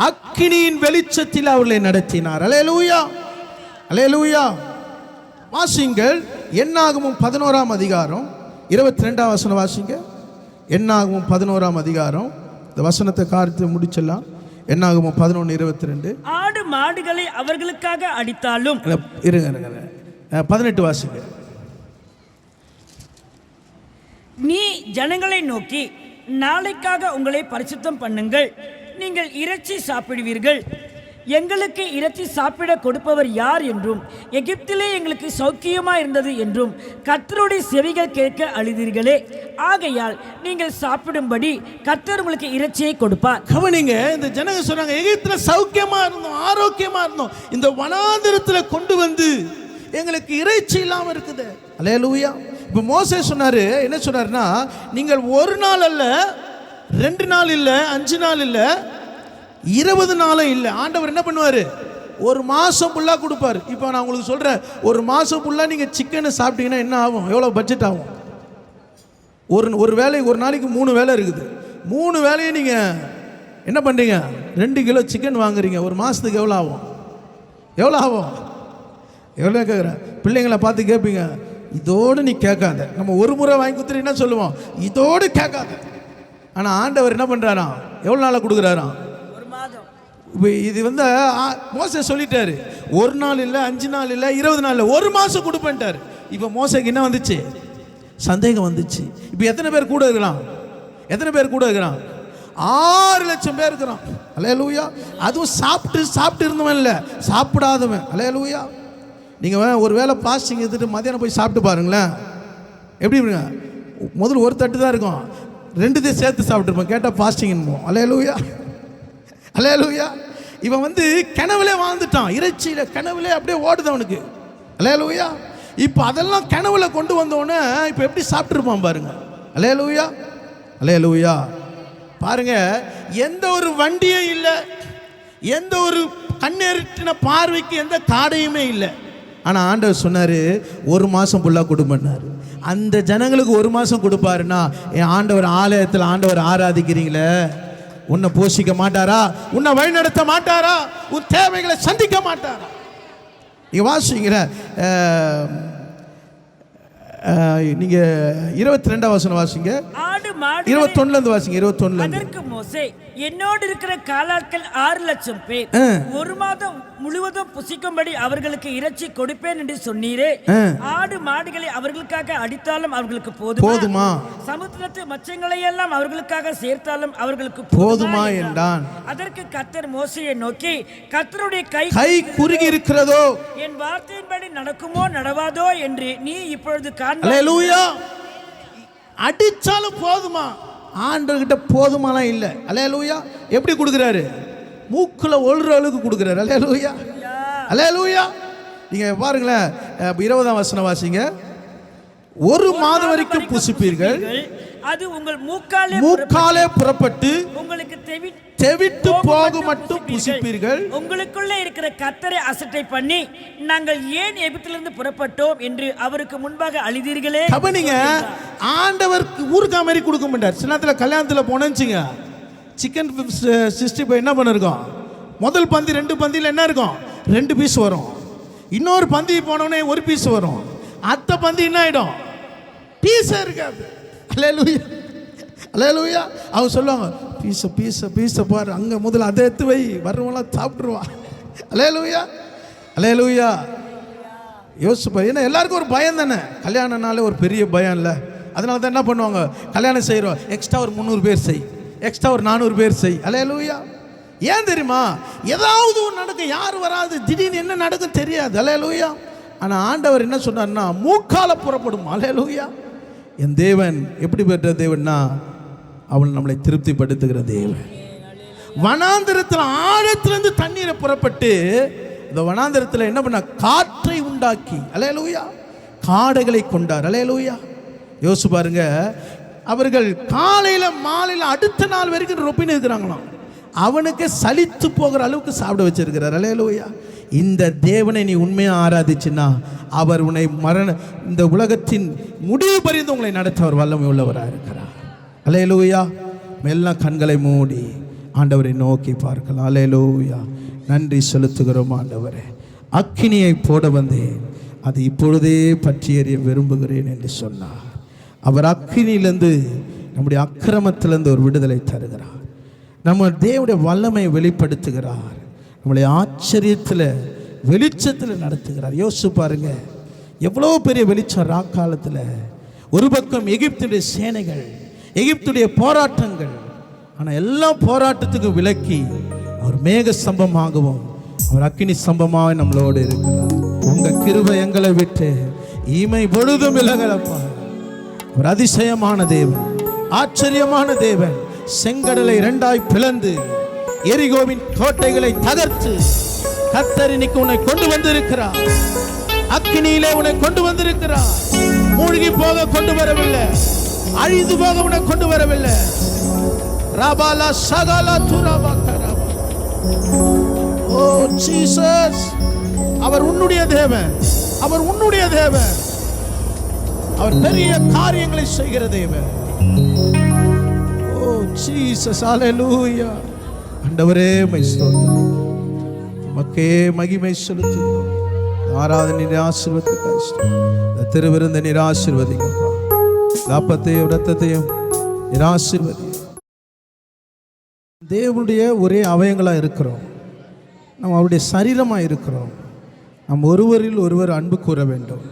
அக்கினியின் வெளிச்சத்தில் அவர்களை நடத்தினார். அல்லேலூயா. அல்லேலூயா. வாசிங்கள் என்னாகமும் 11ஆம் அதிகாரம் 22ஆம் வசனம் வாசிங்க. என்னாகமும் 11ஆம் அதிகாரம். இந்த வசனத்தை காரியத்தை முடிச்சிடலாம். என்னாகமும் 11:22. ஆடு மாடுகளை அவர்களுக்காக அடித்தாலும். இருங்க 18 வாசிங்க. நீ ஜனங்களை நோக்கி, நாளைக்காக உங்களை பரிசுத்தம் பண்ணுங்கள், நீங்கள் இறைச்சி சாப்பிடுவீர்கள், எங்களுக்கு இறைச்சி சாப்பிட கொடுப்பவர் யார் என்றும், எகிப்திலே எங்களுக்கு சௌக்கியமாக இருந்தது என்றும் கர்த்தருடைய செவிகள் கேட்க அழுதீர்களே, ஆகையால் நீங்கள் சாப்பிடும்படி கர்த்தர் உங்களுக்கு இறைச்சியை கொடுப்பார். கவனிங்க, இந்த ஜனங்க சொன்னாங்க, எகிப்தில் சௌக்கியமா இருந்தோம், ஆரோக்கியமா இருந்தோம், இந்த வனாந்திரத்தில் கொண்டு வந்து எங்களுக்கு இறைச்சி இல்லாமல் இருக்குது. அல்லேலூயா. இப்போ மோசே சொன்னாரு, என்ன சொன்னாருன்னா, நீங்கள் ஒரு நாள் அல்ல, 2 நாள் இல்லை, 5 நாள் இல்லை, 20 நாளும் இல்லை. ஆண்டவர் என்ன பண்ணுவார்? ஒரு மாதம் ஃபுல்லாக கொடுப்பார். இப்போ நான் உங்களுக்கு சொல்கிறேன், ஒரு மாதம் ஃபுல்லாக நீங்கள் சிக்கனை சாப்பிட்டீங்கன்னா என்ன ஆகும்? எவ்வளோ பட்ஜெட் ஆகும்? ஒரு வேலை, ஒரு நாளைக்கு 3 வேலை இருக்குது. 3 வேலையை நீங்கள் என்ன பண்ணுறீங்க? 2 கிலோ சிக்கன் வாங்குறீங்க. ஒரு மாதத்துக்கு எவ்வளோ ஆகும்? எவ்வளோ ஆகும்? எவ்வளோ கேட்குறேன்? பிள்ளைங்களை பார்த்து கேட்பீங்க, இதோடு நீ கேட்காத. நம்ம ஒரு முறை வாங்கி கொடுத்துட்டு என்ன சொல்லுவோம்? இதோடு கேட்காத. ஆனால் ஆண்டவர் என்ன பண்ணுறாராம்? எவ்வளோ நாளாக கொடுக்குறாராம்? இது மோசே சொல்லிட்டாரு, 1 நாள் இல்லை, 5 நாள் இல்லை, 20 நாள் இல்லை, 1 மாதம் கொடுப்பேன்ட்டார். இப்போ மோசேக்கு என்ன வந்துச்சு? சந்தேகம் வந்துச்சு. இப்போ எத்தனை பேர் கூட இருக்கிறான்? எத்தனை பேர் கூட இருக்கிறான்? 6 லட்சம் பேர் இருக்கிறான். அல்லேலூயா. அதுவும் சாப்பிட்டு இருந்தவன் இல்லை, சாப்பிடாதவன். அல்லேலூயா. நீங்கள் ஒரு வேளை பாஸ்டிங் எடுத்துட்டு மதியானம் போய் சாப்பிட்டு பாருங்களேன், எப்படி இருங்க? முதல்ல ஒரு தட்டு தான் இருக்கும், 2 சேர்த்து சாப்பிட்டுருப்போம். கேட்டால் பாஸ்டிங். அல்லேலூயா. அல்லேலூயா. இவன் கனவுலே வாழ்ந்துட்டான், இறைச்சியில் கனவுலே அப்படியே ஓடுது அவனுக்கு. அல்லேலூயா. இப்போ அதெல்லாம் கனவுல கொண்டு வந்தோடனே இப்போ எப்படி சாப்பிட்டுருப்பான் பாருங்க. அல்லேலூயா. அல்லேலூயா. பாருங்க, எந்த ஒரு வண்டியும் இல்லை, எந்த ஒரு கண்ணெருட்டின பார்வைக்கு எந்த காடையுமே இல்லை. ஆனால் ஆண்டவர் சொன்னார், 1 மாதம் ஃபுல்லாக கொடுப்பேன்னாரு. அந்த ஜனங்களுக்கு 1 மாதம் கொடுப்பாருன்னா, என் ஆண்டவர் ஆலயத்தில் ஆண்டவர் ஆராதிக்கிறீங்களே, உன்னை போஷிக்க மாட்டாரா? உன்னை வழிநடத்த மாட்டாரா? உன் தேவைகளை சந்திக்க மாட்டாரா? நீங்க வாசிக்கிற நீங்க 22ஆம் வசனம் வாசிங்க. 21 வாசிங்க. 21. அதற்கு மோசே, என்னோடு இருக்கிற காலாட்கள் 6 லட்சம் பேர், 1 மாதம் முழுவதும் புசிக்கும்படி அவர்களுக்கு இறைச்சி கொடுப்பேன் என்று சொன்னீரே, ஆடு மாடுகளை அவர்களுக்காக அடித்தாலும் அவர்களுக்கு போதுமா? சமுத்திரத்து மச்சங்களை எல்லாம் அவர்களுக்காக சேர்த்தாலும் அவர்களுக்கு போதுமா என்றான். அதற்கு கர்த்தர் மோசேயை நோக்கி, கர்த்தருடைய கை குறுகி இருக்கிறதோ, என் வார்த்தையின்படி நடக்குமோ நடவாதோ என்று நீ இப்பொழுது காண்பாய். அல்லேலூயா. அடிச்சாலும் போதுமா? ஆண்டவர்கிட்ட போதுமாலாம் இல்லை. அல்லேலூயா. எப்படி கொடுக்குறாரு? மூக்குல ஒழுற அளவுக்கு கொடுக்குறாரு. அல்லேலூயா, அல்லேலூயா. நீங்க பாருங்களேன், 20ஆம் வசனம் வாசிங்க. 1 மாதம் வரைக்கும் புசிப்பீர்கள், அது உங்கள் மூக்காலே புறப்பட்டு உங்களுக்கு தெவிட்டு போக மட்டும் புசிப்பீர்கள். உங்களுக்குள்ளே இருக்கிற கர்த்தரை அசட்டை பண்ணி நாங்கள் ஏன் எகிப்திலிருந்து புறப்பட்டோம் என்று அவருக்கு முன்பாக அழுதீர்களே. கவனிங்க, ஆண்டவருக்கு ஊருக்கு மாதிரி கொடுக்க மாட்டார். சின்னத்துல கல்யாணத்துல போனேன்னு சிக்கன் 65 என்ன பண்ணிருக்கோம், முதல் பந்தி 2 பந்தியில் என்ன இருக்கும், 2 பீஸ் வரும். இன்னொரு பந்தி போனோடனே 1 பீஸ் வரும். அத்த பந்தி என்ன ஆயிடும், பீஸா இருக்காது. அல்லேலூயா, அல்லேலூயா. அவங்க சொல்லுவாங்க, பீஸ பாரு, அங்கே முதல்ல அதை எடுத்து வை, வர்றவங்களாம் சாப்பிட்ருவா. அல்லேலூயா, அல்லேலூயா. யோசிப்பார். ஏன்னா எல்லாருக்கும் ஒரு பயம் தானே, கல்யாணம்னாலே ஒரு பெரிய பயம் இல்லை. அதனால தான் என்ன பண்ணுவாங்க, கல்யாணம் செய்கிறோம், எக்ஸ்ட்ரா ஒரு 300 பேர் செய், எக்ஸ்ட்ரா ஒரு 400 பேர் செய். அல்லேலூயா. ஏன் தெரியுமா, ஏதாவது ஒன்று நடக்கும், யார் வராது, திடீர்னு என்ன நடக்கும் தெரியாது. அல்லேலூயா. ஆனால் ஆண்டவர் என்ன சொன்னார்னா, மூக்கால புறப்படும். அல்லேலூயா. என் தேவன் எப்படி பெற்ற தேவன்னா, அவள் நம்மளை திருப்திப்படுத்துகிற தேவன். வனாந்திரத்தில் ஆழத்திலிருந்து தண்ணீரை புறப்பட்டு இந்த வனாந்திரத்தில் என்ன பண்ண, காற்றை உண்டாக்கி, அல்லேலூயா, காடைகளை கொண்டார். அல்லேலூயா. யோசிச்சு பாருங்க, அவர்கள் காலையில மாலையில் அடுத்த நாள் வரைக்கும் ரொப்பின்னு இருக்கிறாங்களாம். அவனுக்கு சலித்து போகிற அளவுக்கு சாப்பிட வச்சிருக்கிறார். அல்லேலூயா. இந்த தேவனை நீ உண்மையாக ஆராதிச்சுன்னா அவர் உன்னை இந்த உலகத்தின் முடிவு பறிந்து உங்களை நடத்த அவர் வல்லமை உள்ளவராக இருக்கிறார். அல்லேலூயா. எல்லாம் கண்களை மூடி ஆண்டவரை நோக்கி பார்க்கலாம். அல்லேலூயா. நன்றி செலுத்துகிறோம் ஆண்டவரே. அக்கினியை போட வந்தேன், அது இப்பொழுதே பற்றி எறிய விரும்புகிறேன் என்று சொன்னார். அவர் அக்கினியிலிருந்து, நம்முடைய அக்கிரமத்திலிருந்து ஒரு விடுதலை தருகிறார். நம்ம தேவனுடைய வல்லமை வெளிப்படுத்துகிறார். நம்மளை ஆச்சரியத்தில் வெளிச்சத்தில் நடத்துகிறார். யோசிச்சு பாருங்க, எவ்வளோ பெரிய வெளிச்சம் ராக்காலத்தில். ஒரு பக்கம் எகிப்துடைய சேனைகள், எகிப்துடைய போராட்டங்கள், ஆனால் எல்லா போராட்டத்துக்கும் விலக்கி அவர் மேக ஸ்தம்பமாகவும் அவர் அக்கினி ஸ்தம்பமாக நம்மளோடு இருக்கிறார். உங்க கிருபை எங்களை விட்டு இமை பொழுதும் விலகலப்பா. ஒரு அதிசயமான தேவன், ஆச்சரியமான தேவன். செங்கடலை 2ஆய் பிளந்து எரிகோவின் கோட்டைகளை தகர்த்து கர்த்தர் இன்னைக்கு உன்னை கொண்டு வந்திருக்கிறார். அக்கினியிலே உன்னை கொண்டு வந்திருக்கிறார். மூழ்கி போக கொண்டு வரவில்லை, அழிந்து போக உன்னை கொண்டு வரவில்லை. ரபாலா சகலா துராபா கராபா. ஓ ஜீசஸ், அவர் உன்னுடைய தேவன், அவர் உன்னுடைய தேவன். அவர் பெரிய காரியங்களை செய்கிற தேவன். ஓ ஜீசஸ், ஹல்லேலூயா. ஆண்டவரே மை ஸ்தோத்திரம், மக்கே மகிமை செலுத்துகிறோம். ஆராதனை ஆசீர்வதிக்க திருவிருந்த நீர் ஆசீர்வதிங்கப்பா. லாபத்தையும் ரத்தத்தையும் நீர் ஆசீர்வதி. தேவனுடைய ஒரே அவயங்களாக இருக்கிறோம், நம்ம அவருடைய சரீரமாக இருக்கிறோம். நாம் ஒருவரில் ஒருவர் அன்பு கூற வேண்டும்.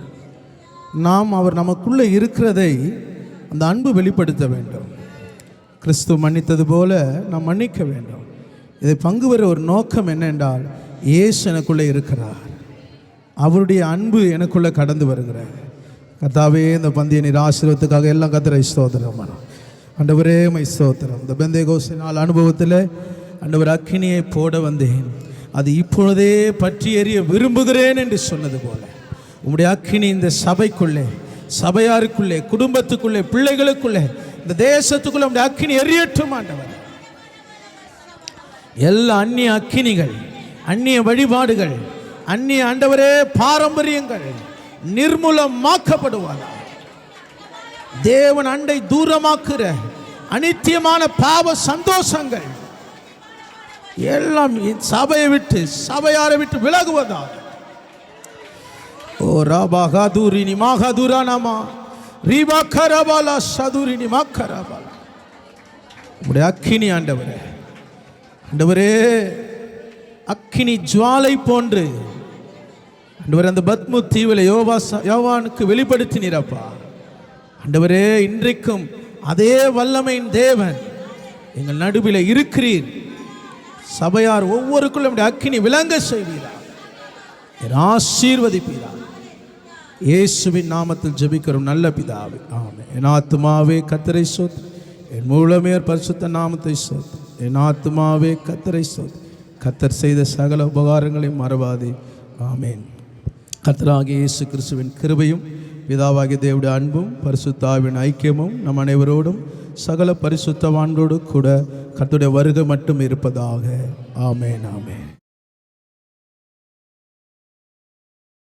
நாம் அவர் நமக்குள்ளே இருக்கிறதை அந்த அன்பு வெளிப்படுத்த வேண்டும். கிறிஸ்து மன்னித்தது போல நாம் மன்னிக்க வேண்டும். இதை பங்கு பெற ஒரு நோக்கம் என்னென்றால், இயேசு எனக்குள்ளே இருக்கிறார், அவருடைய அன்பு எனக்குள்ளே கடந்து வருகிறார். கர்த்தாவே, இந்த பந்திய நீர் ஆசீர்வாதத்துக்காக எல்லாம் கர்த்தரை ஸ்தோத்திரம். ஆண்டவரே மை ஸ்தோத்திரம். இந்த பெந்தேகோஸ்து நாள் அனுபவத்தில் ஆண்டவர் அக்கினியை போட வந்தேன், அது இப்பொழுதே பற்றி எறிய விரும்புகிறேன் என்று சொன்னது போல உம்முடைய அக்கினி இந்த சபைக்குள்ளே, சபையாருக்குள்ளே, குடும்பத்துக்குள்ளே, பிள்ளைகளுக்குள்ளே, இந்த தேசத்துக்குள்ளே உம்முடைய அக்கினி எரியட்டும் ஆண்டவர். எல்லா அந்நிய அக்கினிகள், அந்நிய வழிபாடுகள், அந்நிய ஆண்டவரே பாரம்பரியங்கள் நிர்மூலமாக்கப்படுவார். தேவன் அண்டை தூரமாக்குற அனித்தியமான பாவ சந்தோஷங்கள் எல்லாம் சபையை விட்டு, சபையாரை விட்டு விலகுவதாக. ஓ ராபாகாதுரினி மாகாதுரானாமா ரீபா கரபாலா சதுரினி மாக்கரபாலா. உம்முடைய அக்கினி ஆண்டவரே, ஆண்டவரே அக்கினி ஜுவாலை போன்று ஆண்டவரே அந்த பத்மு தீவில் யோவானுக்கு வெளிப்படுத்தினீரப்பா. ஆண்டவரே, இன்றைக்கும் அதே வல்லமையின் தேவன் எங்கள் நடுவில் இருக்கிறீர். சபையார் ஒவ்வொருக்குள்ளும் அக்கினி விளங்க செய்வீரா, ஆசீர்வதிப்பீரா. இயேசுவின் நாமத்தில் ஜெபிக்கிறோம் நல்ல பிதாவே, ஆமென். என் ஆத்துமாவே கர்த்தரை ஸ்தோத்திரி, என் முழுமையர் பரிசுத்த நாமத்தை ஸ்தோத்திரி. என் ஆத்துமாவே கர்த்தரை ஸ்தோத்திரி, கர்த்தர் செய்த சகல உபகாரங்களையும் மறவாதே. ஆமேன். கர்த்தராகிய இயேசு கிறிஸ்துவின் கிருபையும் பிதாவாகிய தேவனுடைய அன்பும் பரிசுத்த ஆவியின் ஐக்கியமும் நம் அனைவரோடும் சகல பரிசுத்தவான்களோடு கூட கர்த்தருடைய வருகை மட்டும் இருப்பதாக. ஆமேன். ஆமேன்.